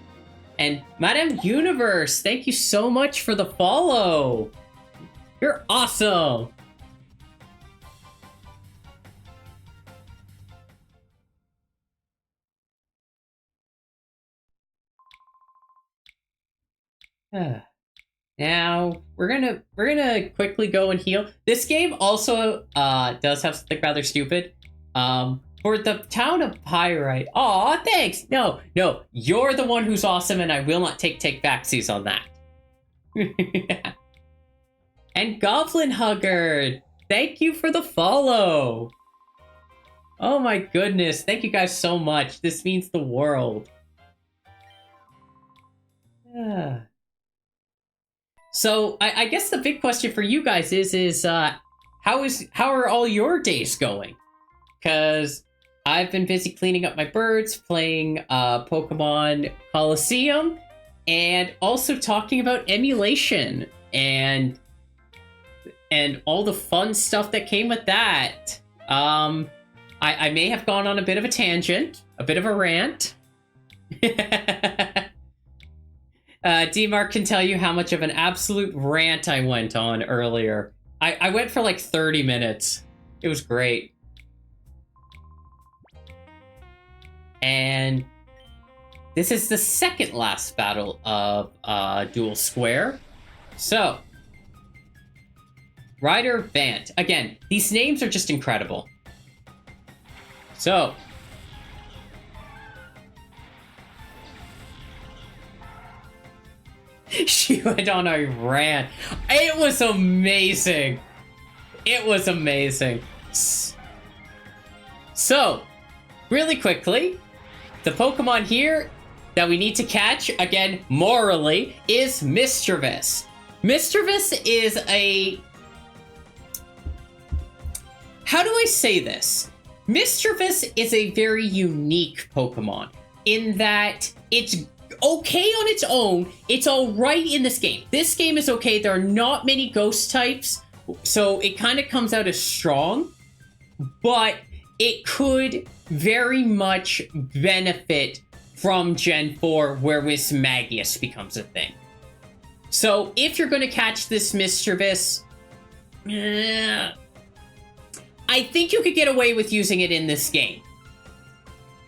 And Madame Universe, thank you so much for the follow. You're awesome. Now we're gonna quickly go and heal. This game also does have something rather stupid. For the town of Pyrite. Aw, thanks. No, you're the one who's awesome, and I will not take backsies on that. And Goblin Hugger, thank you for the follow. Oh my goodness, thank you guys so much. This means the world. So I guess the big question for you guys is how are all your days going? Because I've been busy cleaning up my birds, playing Pokemon Colosseum, and also talking about emulation. And and all the fun stuff that came with that. I may have gone on a bit of a tangent, a bit of a rant. D-Mark can tell you how much of an absolute rant I went on earlier. I went for like 30 minutes. It was great. And this is the second last battle of Duel Square. So, Ryder Vant. Again, these names are just incredible. So, she went on a rant. It was amazing. It was amazing. So, really quickly, the Pokemon here that we need to catch, again, morally, is Mischievous. Mischievous is a... How do I say this? Mischievous is a very unique Pokemon in that it's okay on its own. It's all right in this game. This game is okay. There are not many ghost types, so it kind of comes out as strong, but it could very much benefit from Gen 4 where Wismagius becomes a thing. So if you're going to catch this Mischievous, I think you could get away with using it in this game.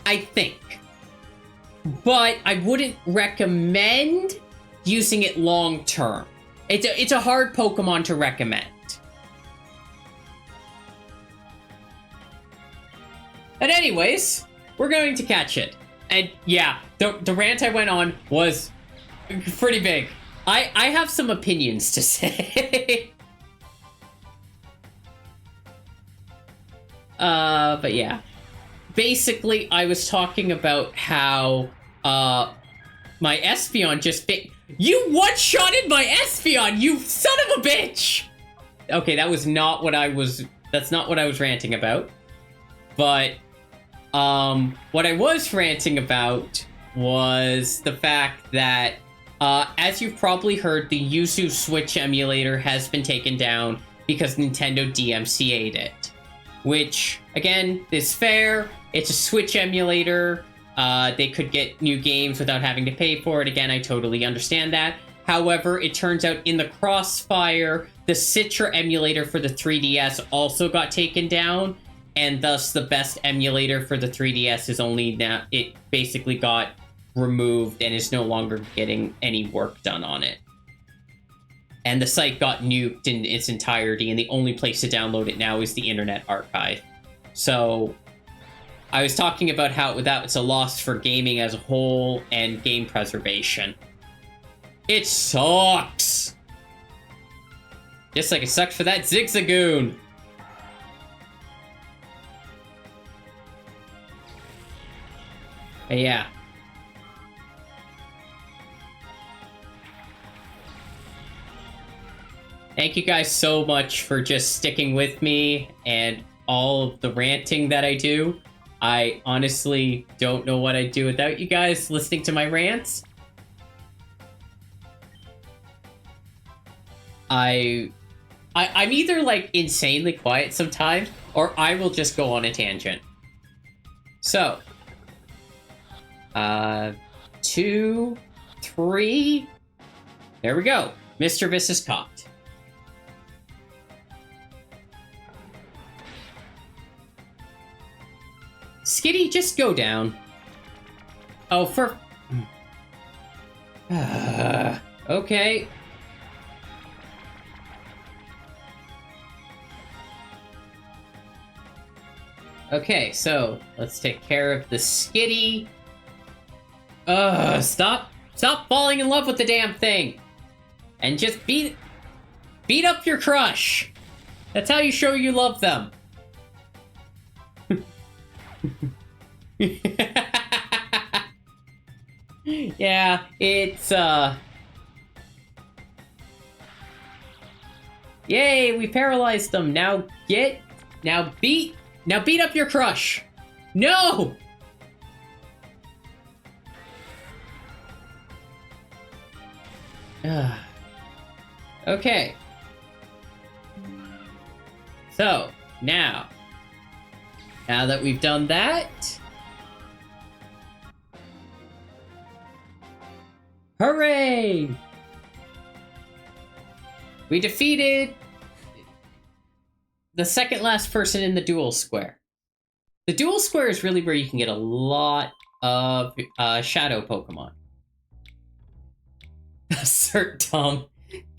I think. But I wouldn't recommend using it long term. It's a hard Pokemon to recommend. But anyways, we're going to catch it. And yeah, the rant I went on was pretty big. I have some opinions to say. But yeah. Basically, I was talking about how, my Espeon just fit. You one-shotted my Espeon, you son of a bitch! Okay, that's not what I was ranting about. But, what I was ranting about was the fact that, as you've probably heard, the Yuzu Switch emulator has been taken down because Nintendo DMCA'd it. Which, again, is fair. It's a Switch emulator. They could get new games without having to pay for it. Again, I totally understand that. However, it turns out in the crossfire, the Citra emulator for the 3DS also got taken down, and thus the best emulator for the 3DS is only now, it basically got removed and is no longer getting any work done on it. And the site got nuked in its entirety, and the only place to download it now is the Internet Archive. So, I was talking about how it's a loss for gaming as a whole and game preservation. It sucks! Just like it sucks for that Zigzagoon! But yeah. Thank you guys so much for just sticking with me and all of the ranting that I do. I honestly don't know what I'd do without you guys listening to my rants. I'm either like insanely quiet sometimes, or I will just go on a tangent. So, 2, 3, there we go. Mischievous is caught. Skitty, just go down. Oh, for... okay. Okay, so let's take care of the Skitty. Stop falling in love with the damn thing. And just beat up your crush. That's how you show you love them. Yeah, it's, yay, we paralyzed them. Now beat up your crush. No! Okay. So, now that we've done that, hooray! We defeated the second last person in the duel square. The duel square is really where you can get a lot of shadow Pokemon. Assert Tom.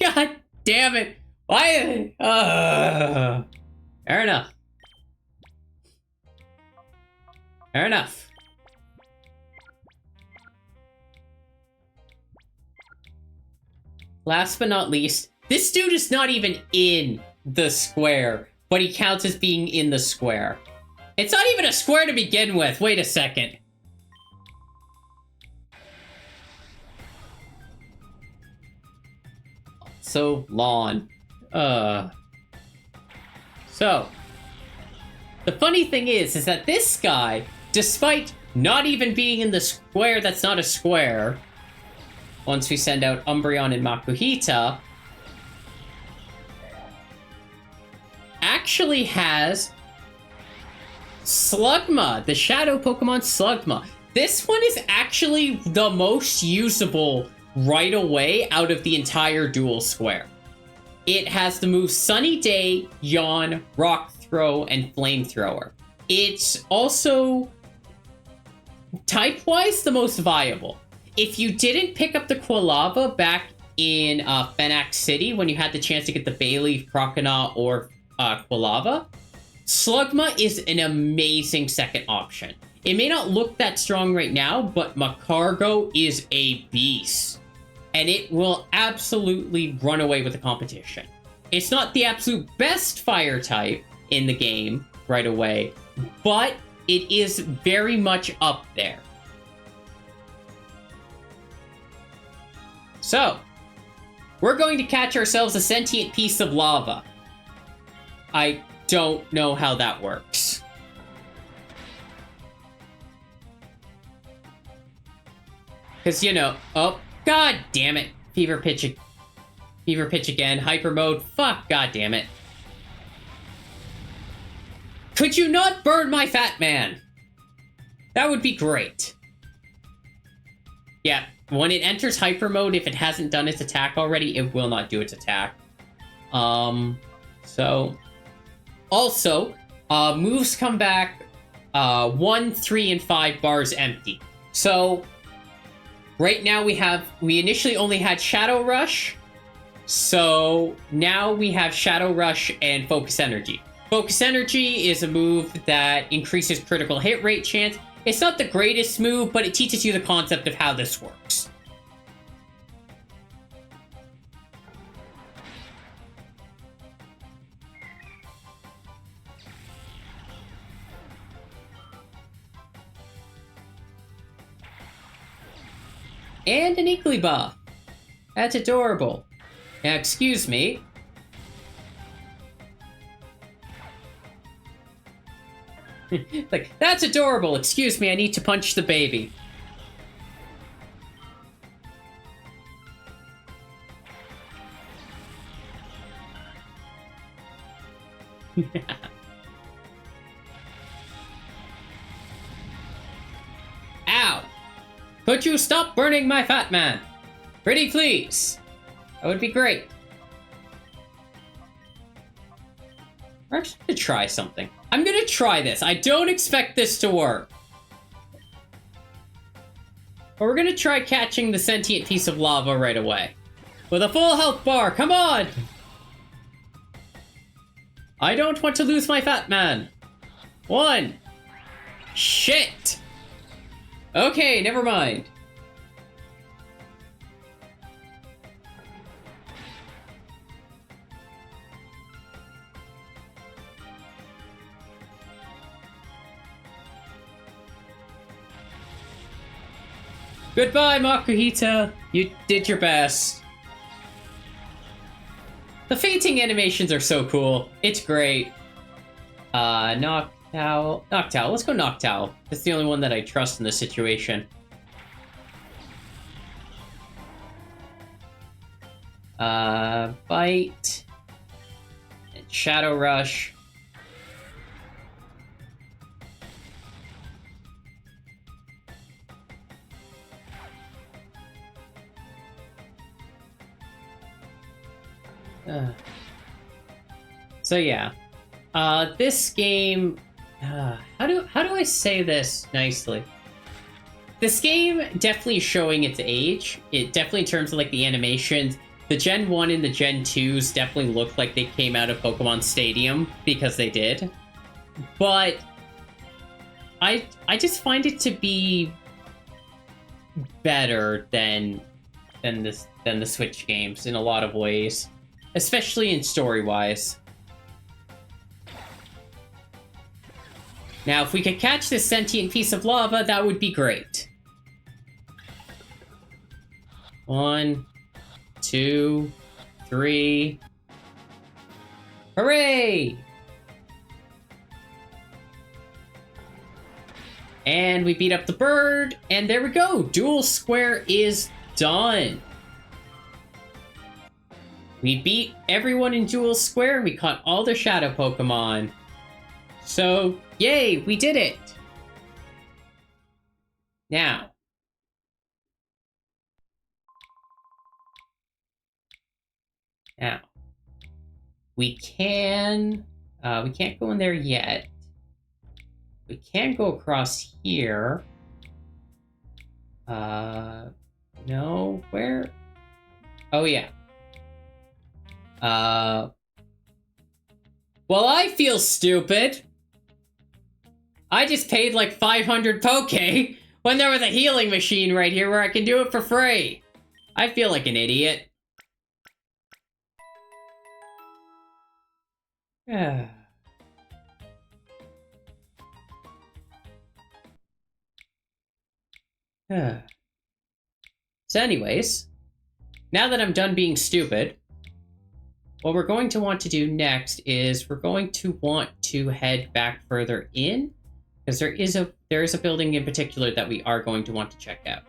God damn it! Why? Fair enough. Fair enough. Last but not least, this dude is not even in the square, but he counts as being in the square. It's not even a square to begin with. Wait a second. So, lawn. So, the funny thing is that this guy, despite not even being in the square that's not a square, once we send out Umbreon and Makuhita, actually has Slugma, the shadow Pokemon Slugma. This one is actually the most usable right away out of the entire dual square. It has the moves Sunny Day, Yawn, Rock Throw, and Flamethrower. It's also, type-wise, the most viable. If you didn't pick up the Quilava back in Fenax City when you had the chance to get the Bayleaf, Croconaw, or Quilava, Slugma is an amazing second option. It may not look that strong right now, but Macargo is a beast. And it will absolutely run away with the competition. It's not the absolute best fire type in the game right away, but it is very much up there. So, we're going to catch ourselves a sentient piece of lava. I don't know how that works. Because, you know, oh, god damn it. Fever pitch again. Hyper mode. Fuck, god damn it. Could you not burn my fat man? That would be great. Yeah, when it enters hyper mode, if it hasn't done its attack already, it will not do its attack. So... Also, moves come back 1, 3, and 5 bars empty. So, right now we initially only had Shadow Rush. So, now we have Shadow Rush and Focus Energy. Focus Energy is a move that increases critical hit rate chance. It's not the greatest move, but it teaches you the concept of how this works. And an Igglybuff. That's adorable. Now, excuse me. Like, that's adorable. Excuse me, I need to punch the baby. Ow! Could you stop burning my fat man? Pretty please. That would be great. We're actually gonna try something. I'm gonna try this. I don't expect this to work. But we're gonna try catching the sentient piece of lava right away. With a full health bar, come on! I don't want to lose my fat man. 1. Shit! Okay, never mind. Goodbye, Makuhita. You did your best. The fainting animations are so cool. It's great. Noctowl. Let's go Noctowl. That's the only one that I trust in this situation. Bite. And Shadow Rush. So yeah, this game. How do I say this nicely? This game definitely showing its age. It definitely, in terms of like the animations, the Gen 1 and the Gen 2s definitely look like they came out of Pokemon Stadium, because they did. But I just find it to be better than the Switch games in a lot of ways, especially in story-wise. Now, if we could catch this sentient piece of lava, that would be great. 1, 2, 3. Hooray! And we beat up the bird, and there we go. Duel Square is done. We beat everyone in Duel Square. We caught all the shadow Pokemon. So, yay, we did it. Now, we can't go in there yet. We can go across here. No, where? Oh, yeah. Well, I feel stupid. I just paid like 500 Poke when there was a healing machine right here where I can do it for free. I feel like an idiot. So anyways, now that I'm done being stupid, what we're going to want to do next is we're going to want to head back further in, because there is a building in particular that we are going to want to check out.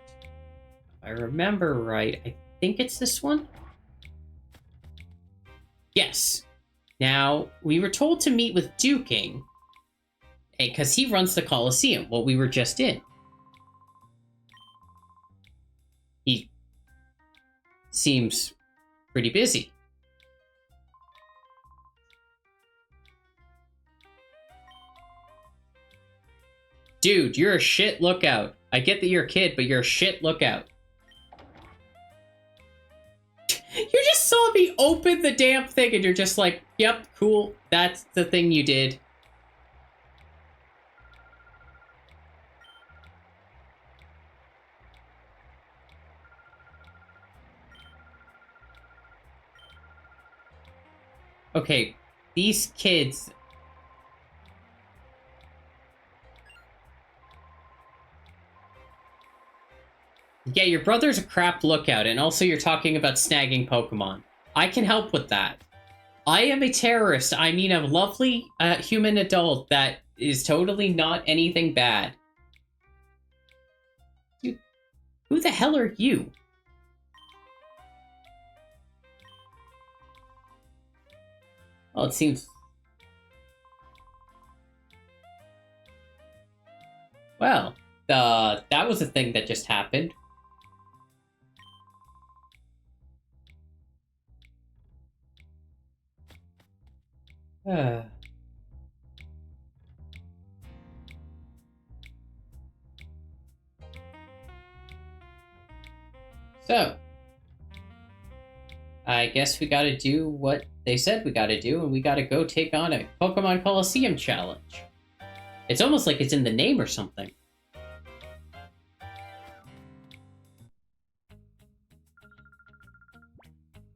If I remember right, I think it's this one? Yes. Now, we were told to meet with Duking, because he runs the Colosseum, what we were just in. He seems pretty busy. Dude, you're a shit lookout. I get that you're a kid, but you're a shit lookout. You just saw me open the damn thing and you're just like, yep, cool, that's the thing you did. Okay, these kids... Yeah, your brother's a crap lookout, and also you're talking about snagging Pokemon. I can help with that. I am a terrorist. I mean a lovely human adult that is totally not anything bad. Who the hell are you? Well, it seems... Well, that was a thing that just happened. So, I guess we gotta do what they said we gotta do, and we gotta go take on a Pokemon Colosseum challenge. It's almost like it's in the name or something.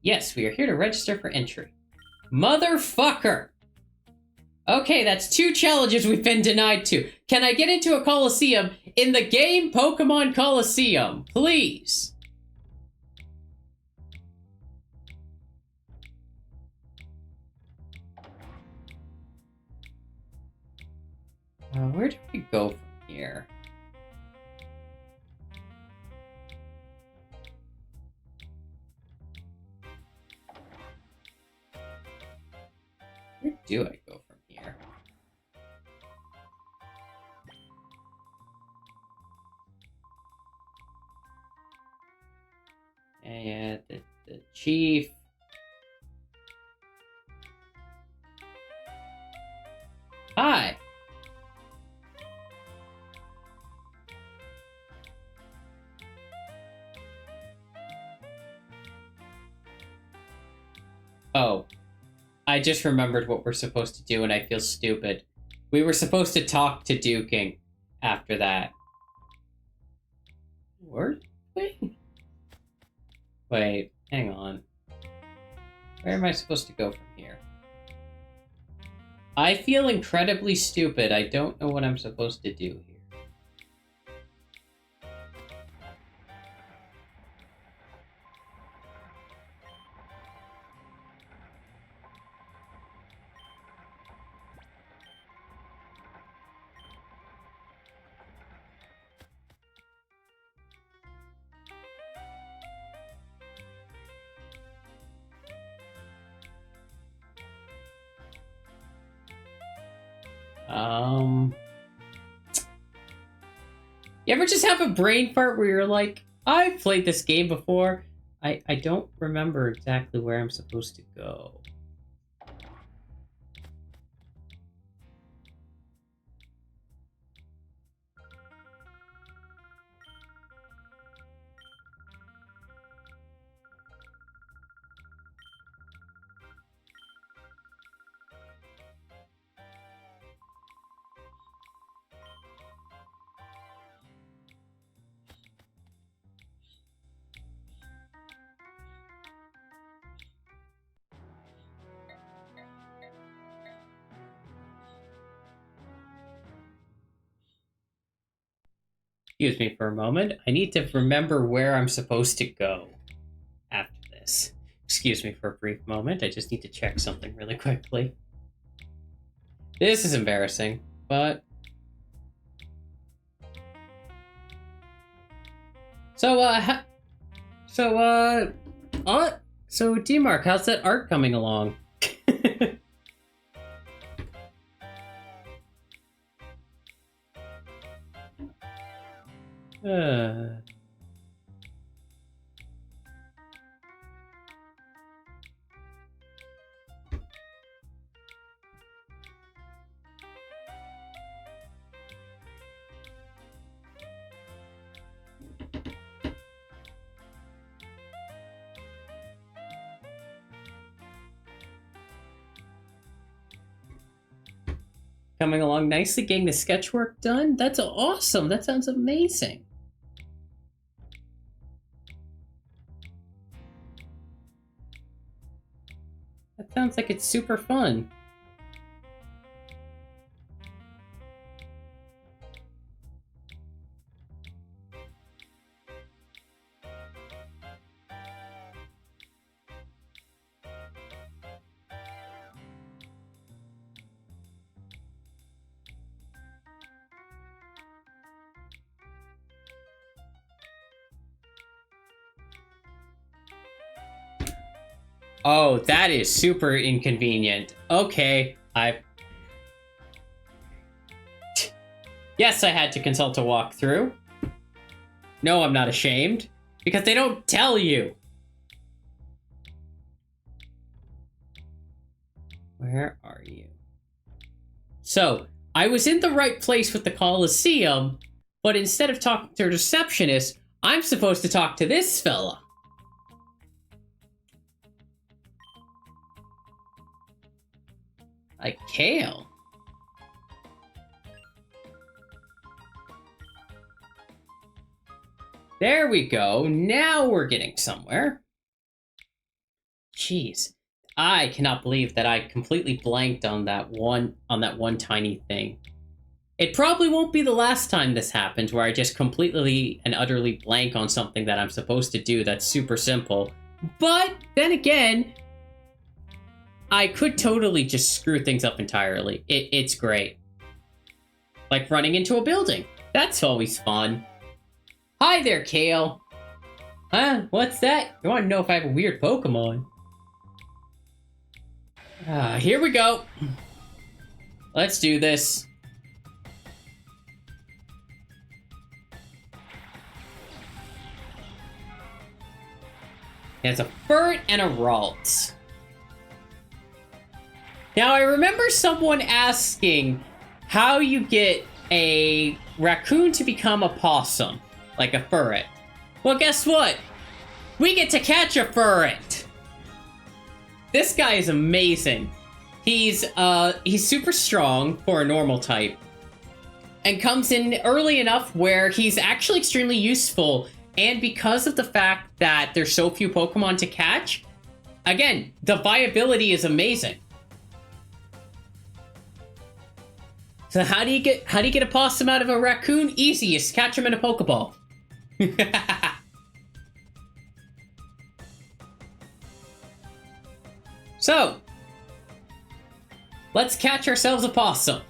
Yes, we are here to register for entry. Motherfucker! Okay, that's 2 challenges we've been denied to. Can I get into a Colosseum in the game Pokemon Colosseum? Please. Where do we go from here? Where do I go from here? And the chief. Hi. Oh. I just remembered what we're supposed to do and I feel stupid. We were supposed to talk to Duking after that. Were we? Wait, hang on. Where am I supposed to go from here? I feel incredibly stupid. I don't know what I'm supposed to do here. You ever just have a brain fart where you're like, I've played this game before. I don't remember exactly where I'm supposed to go. Excuse me for a moment. I need to remember where I'm supposed to go after this. Excuse me for a brief moment. I just need to check something really quickly. This is embarrassing, but... So D-Mark, how's that art coming along? Coming along nicely, getting the sketch work done. That's awesome. That sounds amazing. That sounds like it's super fun. Oh, that is super inconvenient. Okay, Yes, I had to consult a walkthrough. No, I'm not ashamed. Because they don't tell you. Where are you? So, I was in the right place with the Colosseum, but instead of talking to a receptionist, I'm supposed to talk to this fella. Like Kale. There we go. Now we're getting somewhere. Jeez. I cannot believe that I completely blanked on that one tiny thing. It probably won't be the last time this happens where I just completely and utterly blank on something that I'm supposed to do that's super simple. But then again, I could totally just screw things up entirely. It's great. Like running into a building. That's always fun. Hi there, Kale. Huh? What's that? You want to know if I have a weird Pokemon? Here we go. Let's do this. It's a Furt and a Ralts. Now, I remember someone asking how you get a raccoon to become a possum, like a furret. Well, guess what? We get to catch a furret. This guy is amazing. He's super strong for a normal type, and comes in early enough where he's actually extremely useful. And because of the fact that there's so few Pokemon to catch, again, the viability is amazing. So how do you get a possum out of a raccoon? Easy, you just catch him in a Pokeball. So, let's catch ourselves a possum.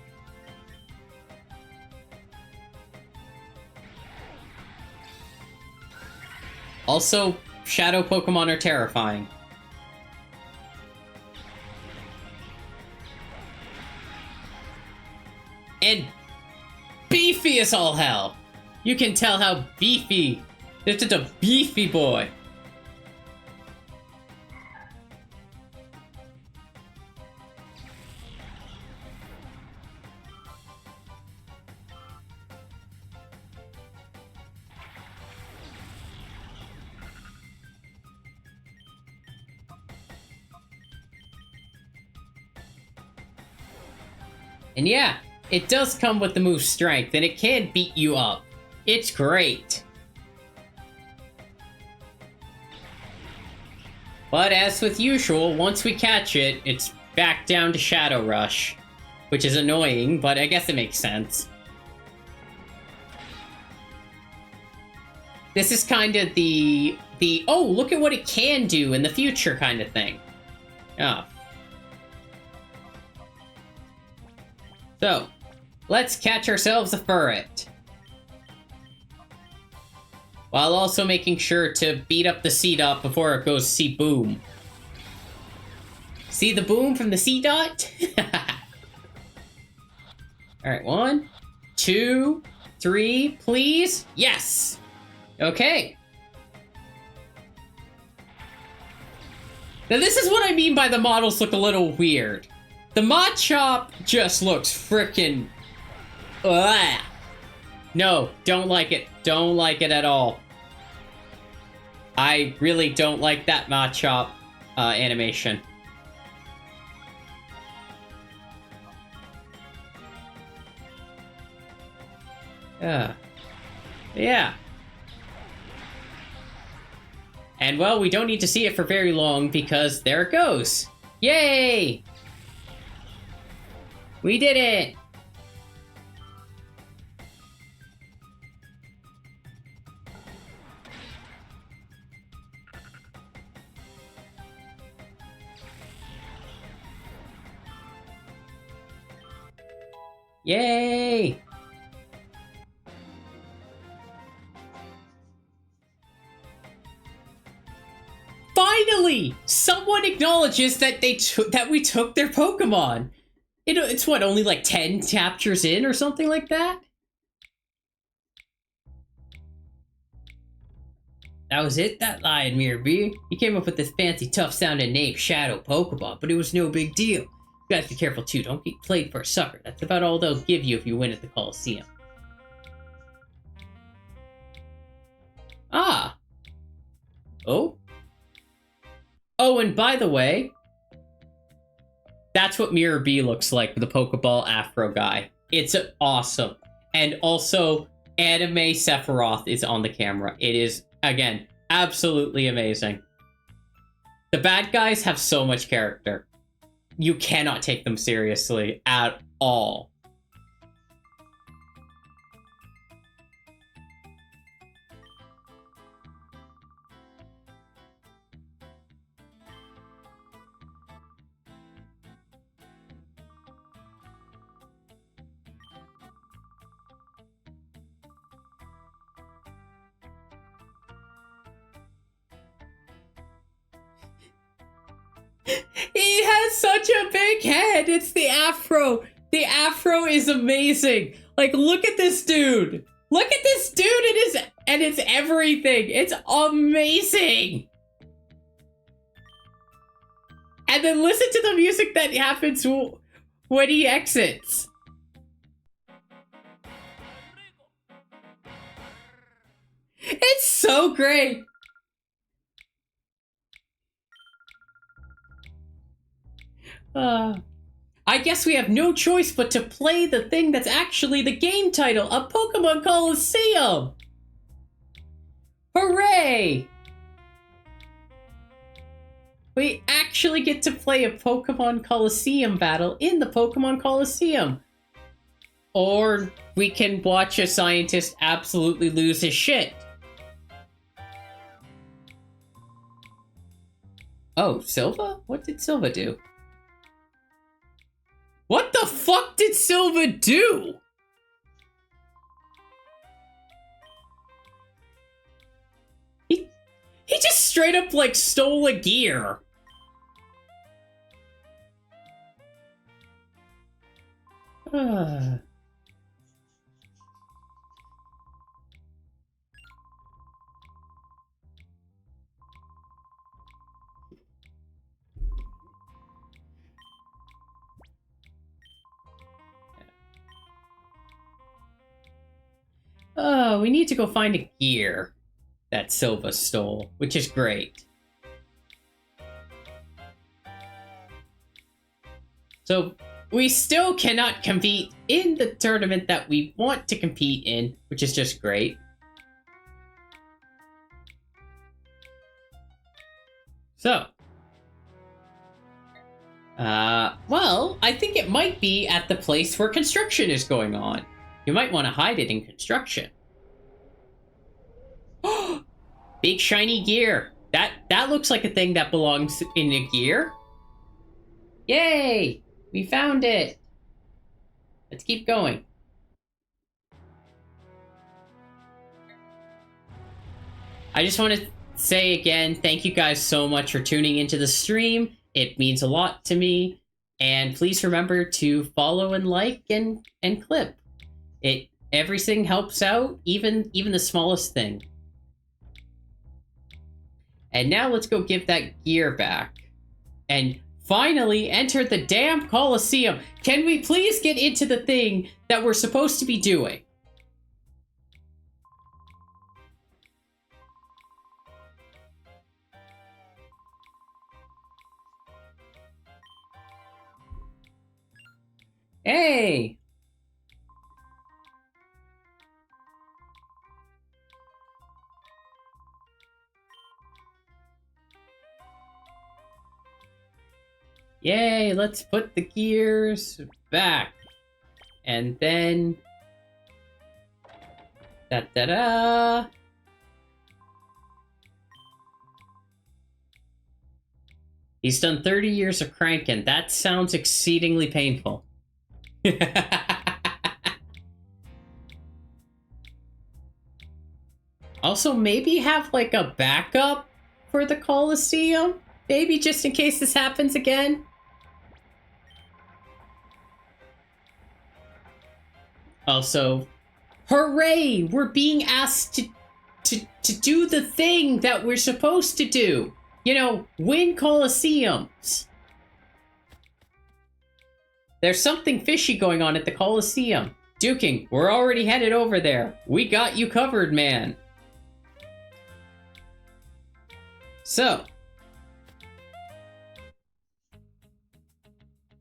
Also, shadow Pokemon are terrifying. And beefy as all hell. You can tell how beefy. It's just a beefy boy. And yeah, it does come with the move Strength, and it can beat you up. It's great. But as with usual, once we catch it, it's back down to Shadow Rush. Which is annoying, but I guess it makes sense. This is kind of the oh, look at what it can do in the future kind of thing. Oh. So, let's catch ourselves a furret. While also making sure to beat up the C-Dot before it goes C-Boom. See the boom from the C-Dot? Alright, 1, 2, 3, please? Yes! Okay. Now this is what I mean by the models look a little weird. The Machop just looks frickin'... Ugh. No, don't like it. Don't like it at all. I really don't like that Machop animation. Yeah. And well, we don't need to see it for very long because there it goes. Yay! We did it! Yay! Finally! Someone acknowledges that we took their Pokemon! It's what, only like 10 chapters in or something like that? That was it? That lied, Mirror B. You came up with this fancy, tough-sounding name, Shadow Pokeball, but it was no big deal. You guys be careful too, don't get played for a sucker. That's about all they'll give you if you win at the Colosseum. Ah! Oh? Oh, and by the way, that's what Mirror B looks like with the Pokeball Afro guy. It's awesome. And also, Anime Sephiroth is on the camera. It is, again, absolutely amazing. The bad guys have so much character. You cannot take them seriously at all. He has such a big head. It's the afro. The afro is amazing. Like, look at this dude. Look at this dude and it's everything. It's amazing. And then listen to the music that happens when he exits. so great! I guess we have no choice but to play the thing that's actually the game title, a Pokemon Colosseum! Hooray! We actually get to play a Pokemon Colosseum battle in the Pokemon Colosseum. Or we can watch a scientist absolutely lose his shit. Oh, Silva? What did Silva do? What the fuck did Silva do? He just straight up, like, stole a gear. Oh, we need to go find a gear that Silva stole, which is great. So, we still cannot compete in the tournament that we want to compete in, which is just great. So, well, I think it might be at the place where construction is going on. You might want to hide it in construction. Big shiny gear. That looks like a thing that belongs in a gear. Yay! We found it. Let's keep going. I just want to say again, thank you guys so much for tuning into the stream. It means a lot to me. And please remember to follow and like and clip. Everything helps out, even the smallest thing. And now let's go give that gear back. And finally enter the damn Colosseum. Can we please get into the thing that we're supposed to be doing? Hey! Yay, let's put the gears back. And then... Da-da-da! He's done 30 years of cranking. That sounds exceedingly painful. Also, maybe have, like, a backup for the Colosseum? Maybe just in case this happens again? Also, hooray! We're being asked to do the thing that we're supposed to do. You know, win Colosseums. There's something fishy going on at the Colosseum. Duking, we're already headed over there. We got you covered, man. So,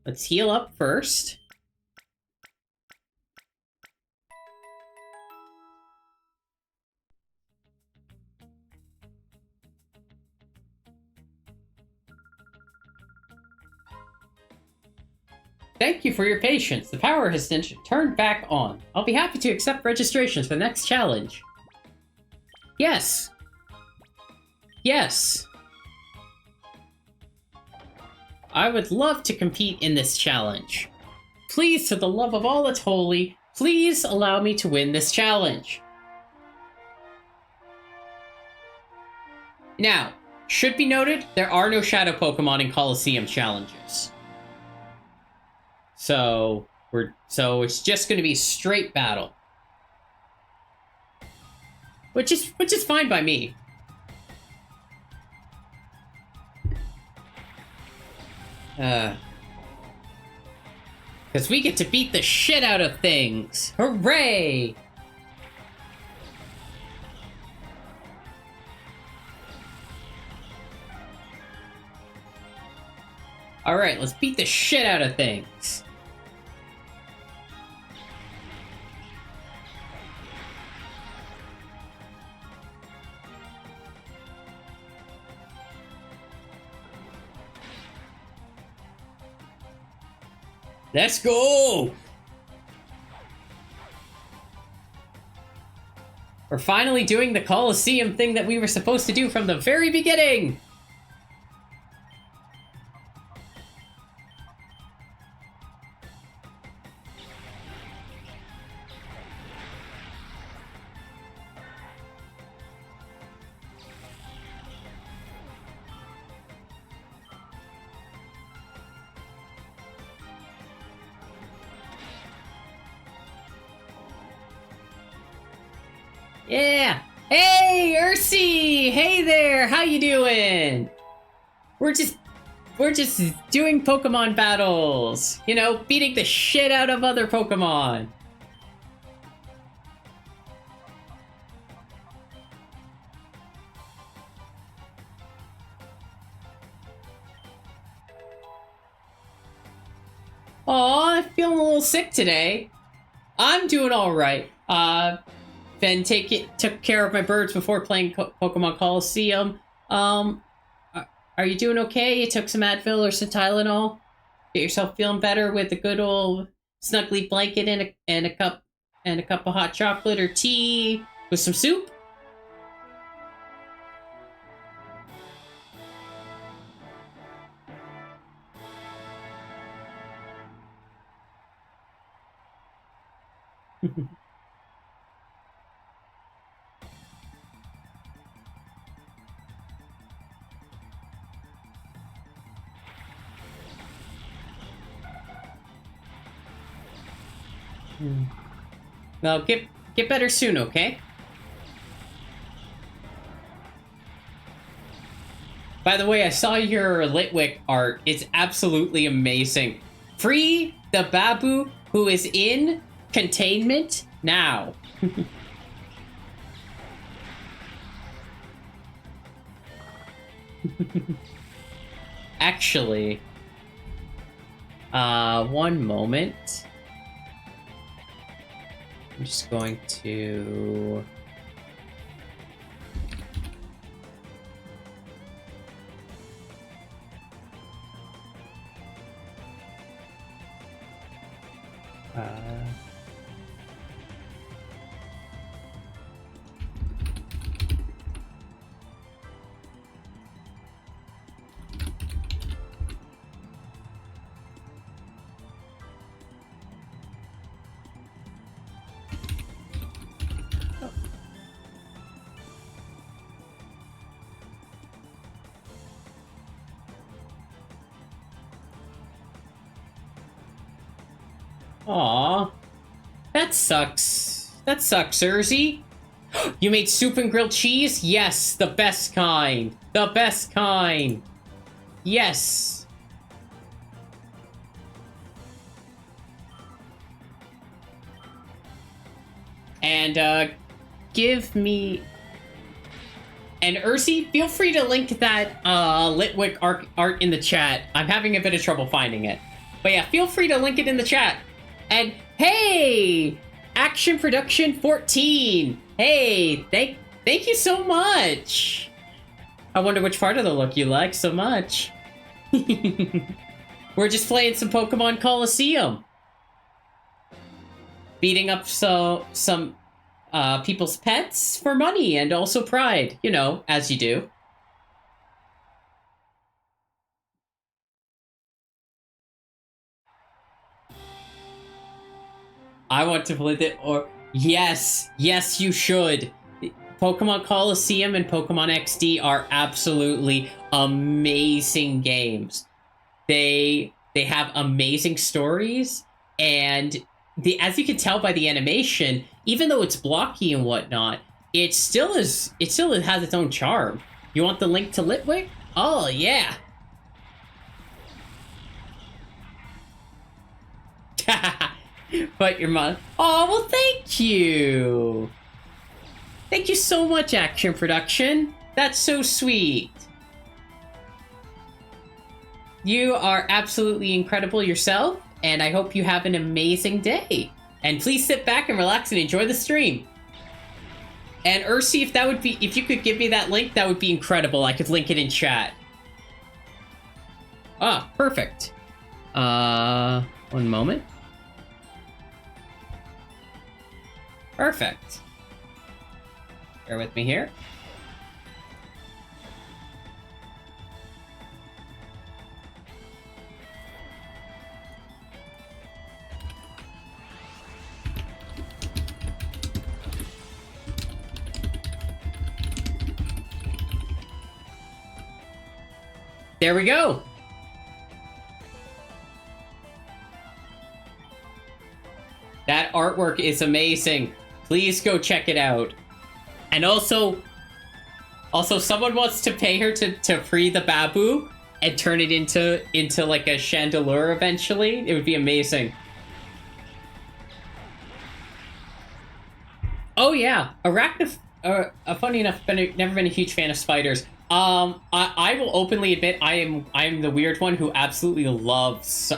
let's heal up first. Thank you for your patience. The power has been turned back on. I'll be happy to accept registrations for the next challenge. Yes. Yes. I would love to compete in this challenge. Please, for the love of all that's holy, please allow me to win this challenge. Now, should be noted, there are no shadow Pokemon in Colosseum challenges. So it's just going to be straight battle. Which is fine by me. Because we get to beat the shit out of things. Hooray! Alright, let's beat the shit out of things. Let's go! We're finally doing the Colosseum thing that we were supposed to do from the very beginning! Yeah! Hey, Ursi! Hey there! How you doing? We're just doing Pokemon battles. You know, beating the shit out of other Pokemon. Aw, I'm feeling a little sick today. I'm doing alright. Ben took care of my birds before playing Pokemon Colosseum. Are you doing okay? You took some Advil or some Tylenol? Get yourself feeling better with a good old snuggly blanket and a cup of hot chocolate or tea with some soup? Well, get better soon, okay? By the way, I saw your Litwick art. It's absolutely amazing. Free the Babu who is in containment now. Actually, one moment. I'm just going to... Aw, that sucks. That sucks, Urzi. You made soup and grilled cheese? Yes, the best kind. The best kind. Yes. And, give me... And Ursi, feel free to link that, Litwick art in the chat. I'm having a bit of trouble finding it. But yeah, feel free to link it in the chat. And, hey! Action Production 14! Hey, thank you so much! I wonder which part of the look you like so much. We're just playing some Pokemon Colosseum. Beating up some people's pets for money and also pride. You know, as you do. I want to play it, or... Yes! Yes, you should! Pokemon Colosseum and Pokemon XD are absolutely amazing games. They have amazing stories, and as you can tell by the animation, even though it's blocky and whatnot, it still has its own charm. You want the link to Litwick? Oh, yeah! But your mom... Oh, well, thank you! Thank you so much, Action Production. That's so sweet. you are absolutely incredible yourself, and I hope you have an amazing day. And please sit back and relax and enjoy the stream. And Ursi, if you could give me that link, that would be incredible. I could link it in chat. Ah, perfect. One moment. Perfect. Bear with me here. There we go. That artwork is amazing. Please go check it out. And also someone wants to pay her to free the babu and turn it into like a chandelier eventually. It would be amazing. Oh yeah, funny enough, never been a huge fan of spiders. I will openly admit I am the weird one who absolutely loves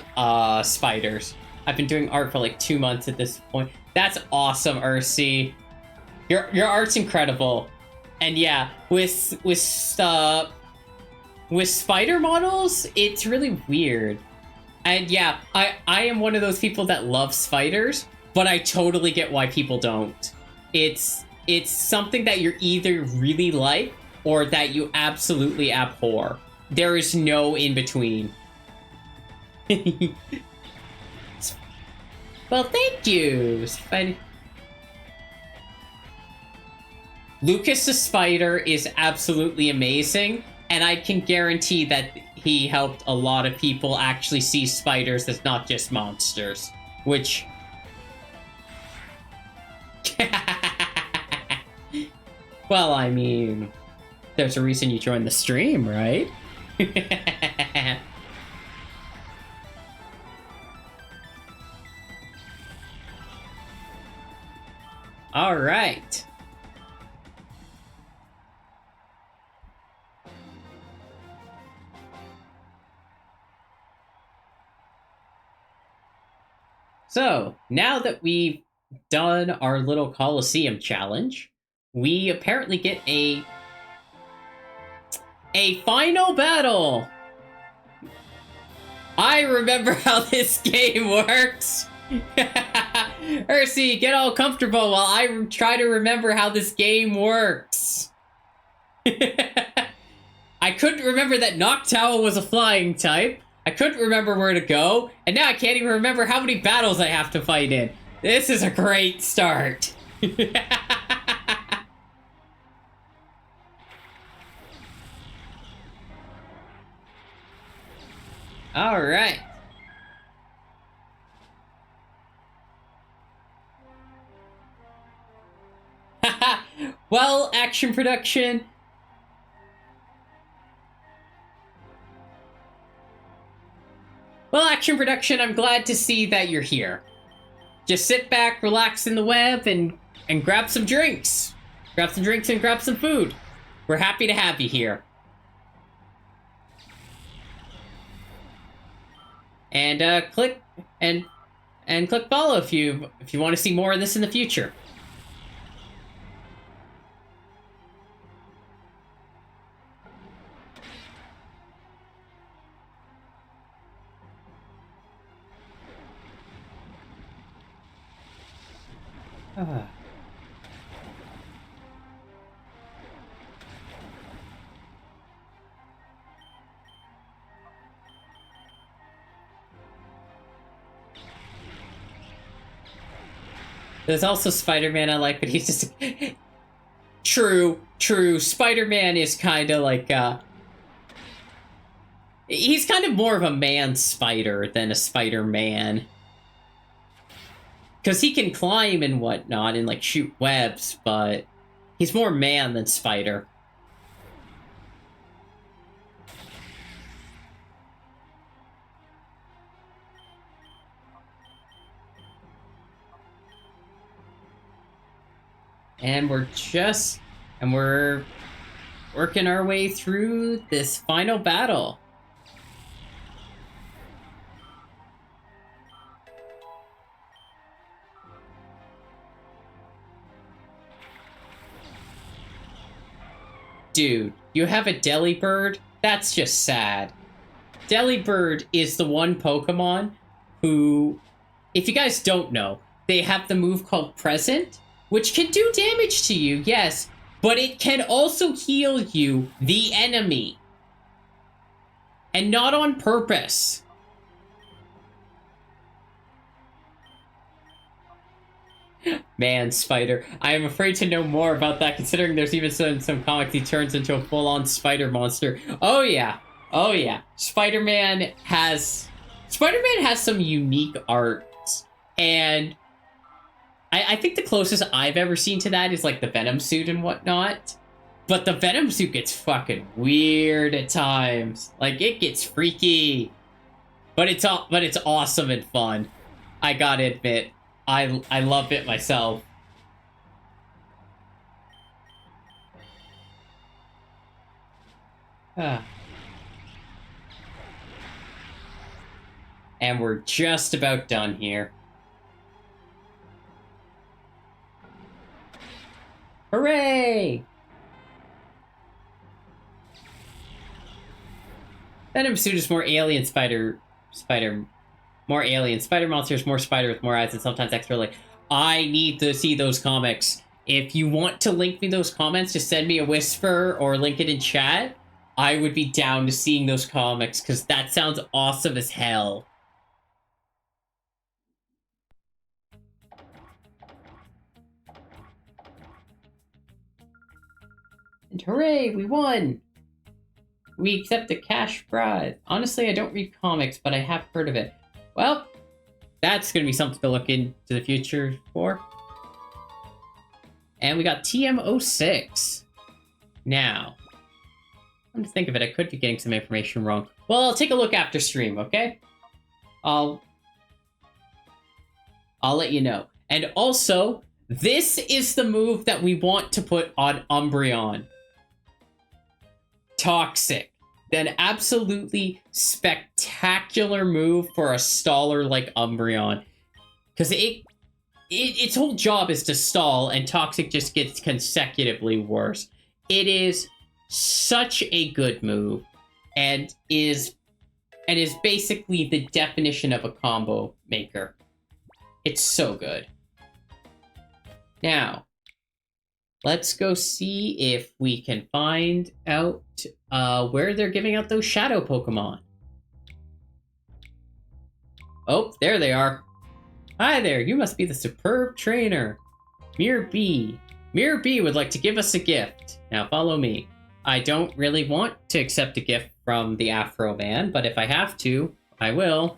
spiders. I've been doing art for like 2 months at this point. That's awesome, Ursi. Your art's incredible. And yeah, with spider models, it's really weird. And yeah, I am one of those people that love spiders, but I totally get why people don't. It's something that you're either really like or that you absolutely abhor. There is no in between. Well, thank you, Spider. Lucas the Spider is absolutely amazing, and I can guarantee that he helped a lot of people actually see spiders as not just monsters, which... Well, I mean, there's a reason you joined the stream, right? All right. So, now that we've done our little Colosseum challenge, we apparently get a final battle. I remember how this game works. Ursi, get all comfortable while I try to remember how this game works. I couldn't remember that Noctowl was a flying type. I couldn't remember where to go, and now I can't even remember how many battles I have to fight in. This is a great start. All right. Well, Action Production. Well, Action Production, I'm glad to see that you're here. Just sit back, relax in the web, and grab some drinks. Grab some drinks and grab some food. We're happy to have you here. And click follow if you want to see more of this in the future. There's also Spider-Man I like, but he's just... True. Spider-Man is kind of like, he's kind of more of a man-spider than a Spider-Man. Because he can climb and whatnot and, like, shoot webs, but he's more man than spider. And we're working our way through this final battle. Dude, you have a Delibird? That's just sad. Delibird is the one Pokemon who, if you guys don't know, they have the move called Present, which can do damage to you, yes, but it can also heal you, the enemy. And not on purpose. Man, Spider. I am afraid to know more about that, considering there's even some comics he turns into a full-on spider monster. Oh yeah. Oh yeah. Spider-Man has some unique art. And I think the closest I've ever seen to that is like the Venom suit and whatnot. But the Venom suit gets fucking weird at times. Like, it gets freaky. But it's awesome and fun. I gotta admit, I love it myself. And we're just about done here. Hooray! Venom suit is more alien more alien. Spider monsters, more spider with more eyes, and sometimes extra like. I need to see those comics. If you want to link me those comments, just send me a whisper or link it in chat. I would be down to seeing those comics, because that sounds awesome as hell. And hooray, we won! We accept the cash prize. Honestly, I don't read comics, but I have heard of it. Well, that's going to be something to look into the future for. And we got TM06. Now, come to think of it, I could be getting some information wrong. Well, I'll take a look after stream, okay? I'll let you know. And also, this is the move that we want to put on Umbreon. Toxic. An absolutely spectacular move for a staller like Umbreon. Because its whole job is to stall, and Toxic just gets consecutively worse. It is such a good move, and is basically the definition of a combo maker. It's so good. Now, let's go see if we can find out where they're giving out those shadow Pokemon. Oh, there they are. Hi there, you must be the superb trainer. Mirror B. Mirror B would like to give us a gift. Now follow me. I don't really want to accept a gift from the Afro Man, but if I have to, I will.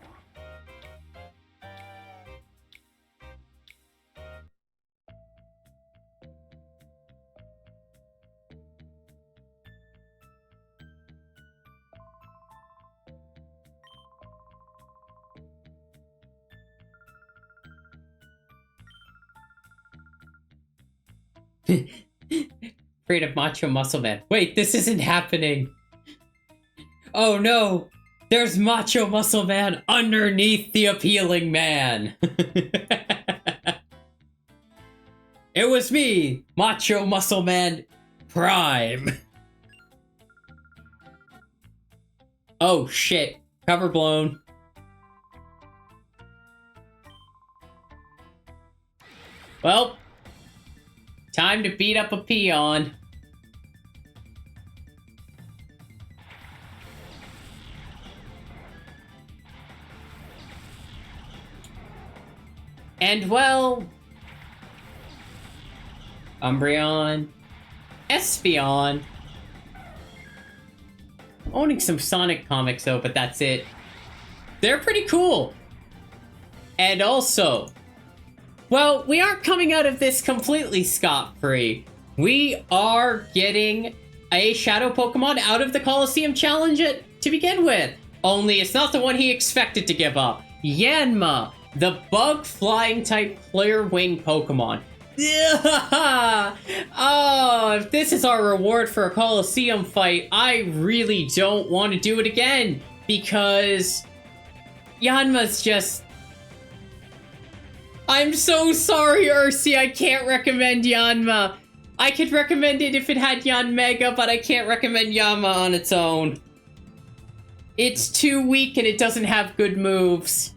Afraid of Macho Muscle Man. Wait, this isn't happening. Oh no! There's Macho Muscle Man underneath the appealing man. It was me, Macho Muscle Man Prime. Oh shit. Cover blown. Well, time to beat up a peon. And well, Umbreon, Espeon. Owning some Sonic comics though, but that's it. They're pretty cool. And also, well, we aren't coming out of this completely scot-free. We are getting a Shadow Pokemon out of the Colosseum Challenge to begin with. Only it's not the one he expected to give up. Yanma, the bug flying type clear wing Pokemon. Oh, if this is our reward for a Colosseum fight, I really don't want to do it again. Because Yanma's just... I'm so sorry, Ursi, I can't recommend Yanma. I could recommend it if it had Yanmega, but I can't recommend Yanma on its own. It's too weak and it doesn't have good moves.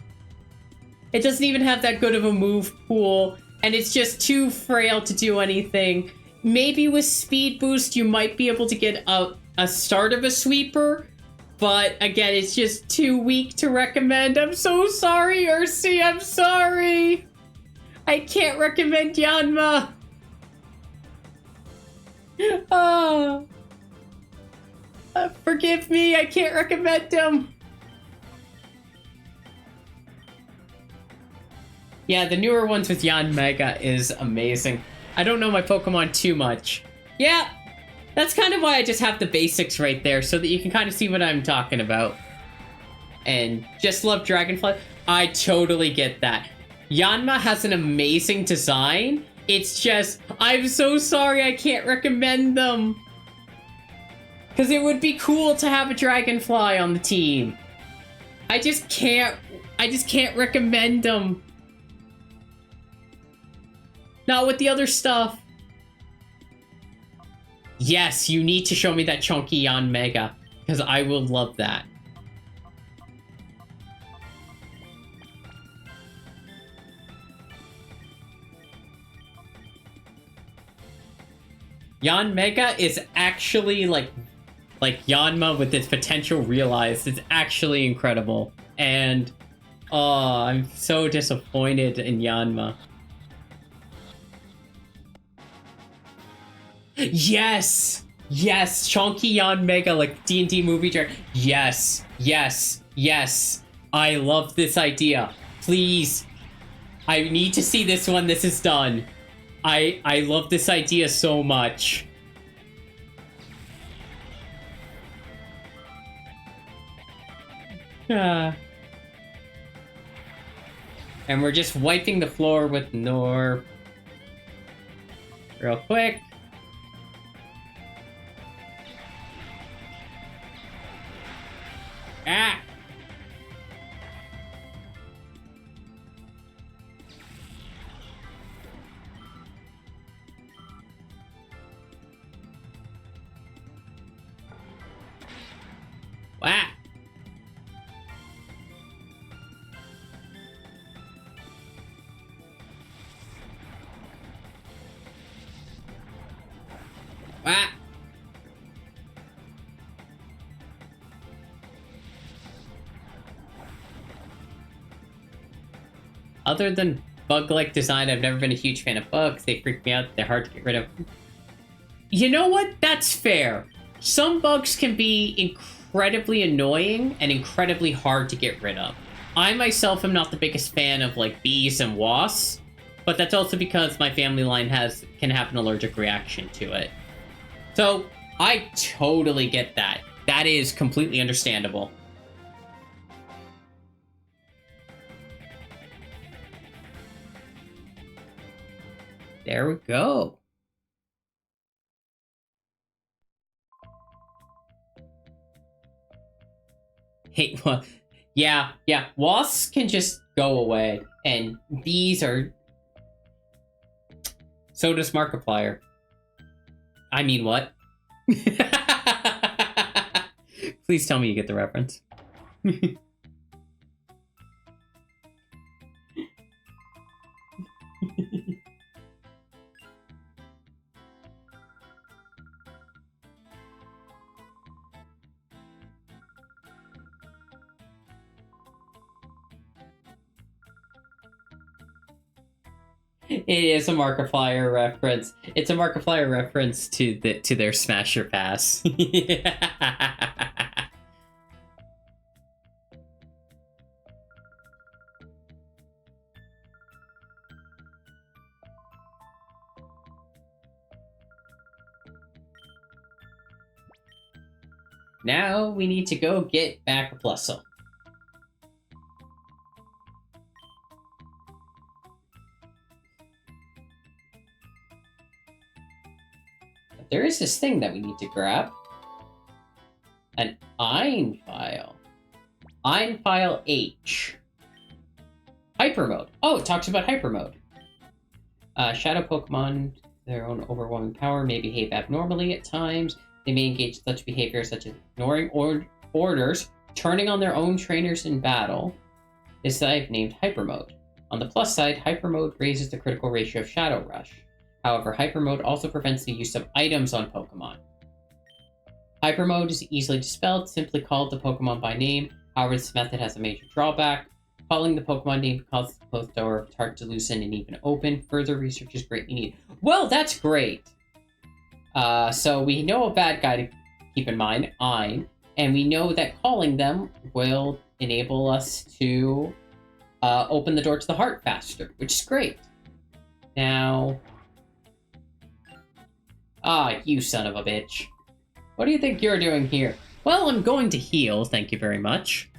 It doesn't even have that good of a move pool, and it's just too frail to do anything. Maybe with Speed Boost, you might be able to get a start of a sweeper, but again, it's just too weak to recommend. I'm so sorry, Ursi, I'm sorry. I can't recommend Yanma. Oh. Forgive me, I can't recommend him. Yeah, the newer ones with Yanmega is amazing. I don't know my Pokemon too much. Yeah, that's kind of why I just have the basics right there, so that you can kind of see what I'm talking about. And just love Dragonfly. I totally get that. Yanma has an amazing design. It's just, I'm so sorry I can't recommend them. Because it would be cool to have a Dragonfly on the team. I just can't recommend them. Not with the other stuff. Yes, you need to show me that chunky Yanmega, because I will love that. Yanmega is actually like Yanma with its potential realized. It's actually incredible. And oh, I'm so disappointed in Yanma. Yes! Yes! Chunky Yanmega, like D&D movie director. Yes! Yes! Yes! I love this idea. Please. I need to see this when this is done. I love this idea so much. And we're just wiping the floor with Nor. Real quick. Ah! Wow! Wow! Other than bug-like design, I've never been a huge fan of bugs. They freak me out. They're hard to get rid of. You know what? That's fair. Some bugs can be incredibly annoying and incredibly hard to get rid of. I myself am not the biggest fan of like bees and wasps, but that's also because my family line can have an allergic reaction to it. So I totally get that. That is completely understandable. There we go. Hey, well, yeah, wasps can just go away, and bees are... So does Markiplier. I mean, what? Please tell me you get the reference. It is a Markiplier reference. It's a Markiplier reference to their Smasher Pass. Now we need to go get back a Plusle. There is this thing that we need to grab. An Ein file. Ein file H. Hyper mode. Oh, it talks about hyper mode. Shadow Pokemon their own overwhelming power may behave abnormally at times. They may engage in such behavior such as ignoring orders, turning on their own trainers in battle. This I've named Hyper Mode. On the plus side, Hyper Mode raises the critical ratio of Shadow Rush. However, Hyper Mode also prevents the use of items on Pokemon. Hyper Mode is easily dispelled, simply call the Pokemon by name. However, this method has a major drawback. Calling the Pokemon name causes the closed door of the target to loosen and even open. Further research is greatly needed. Well, that's great! So we know a bad guy to keep in mind, Ein, and we know that calling them will enable us to open the door to the heart faster, which is great. Now... you son of a bitch. What do you think you're doing here? Well, I'm going to heal, thank you very much.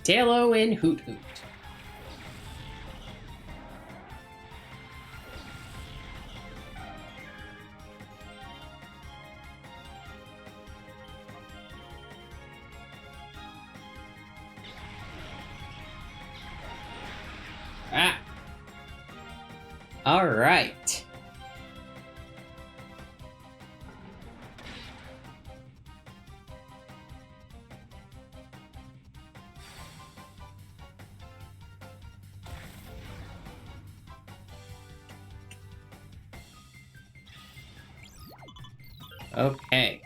Tailo and Hoot Hoot. All right. Okay.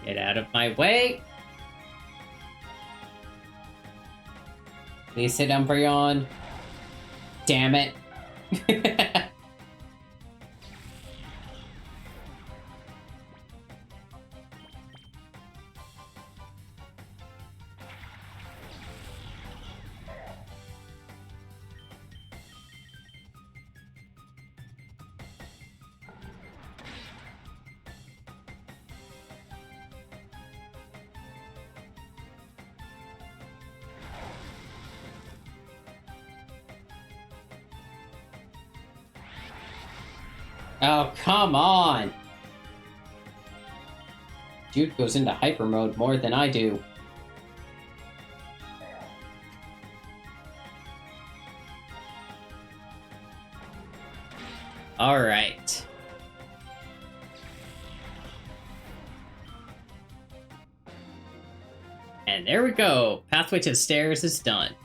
Get out of my way. Please sit down, Umbreon. Damn it. Oh, come on! Dude goes into hyper mode more than I do. Alright. And there we go. Pathway to the Stairs is done.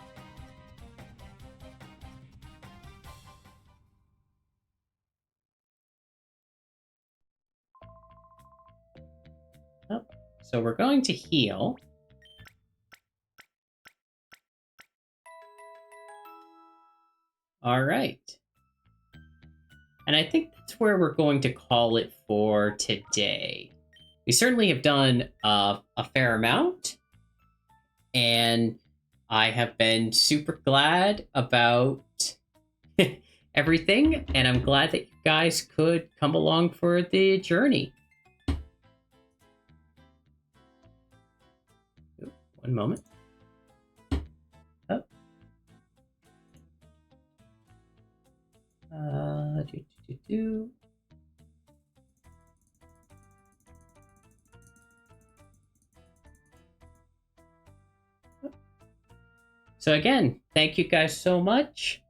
So we're going to heal. All right. And I think that's where we're going to call it for today. We certainly have done a fair amount. And I have been super glad about everything. And I'm glad that you guys could come along for the journey. One moment. Oh. Do. So again, thank you guys so much.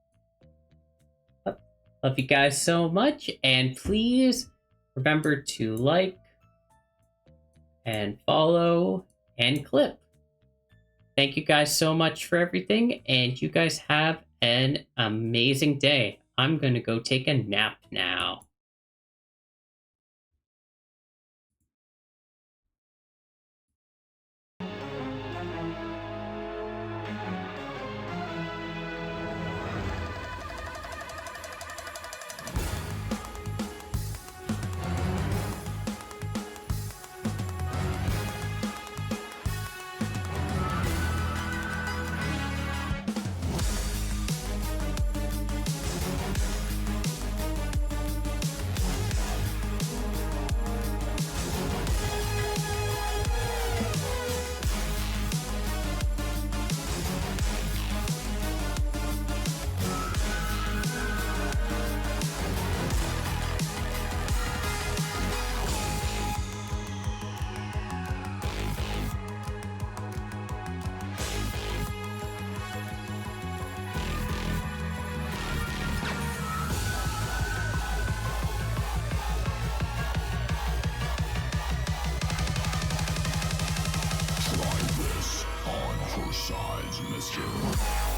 Love you guys so much. And please remember to like and follow and clip. Thank you guys so much for everything, and you guys have an amazing day. I'm gonna go take a nap now. sinister.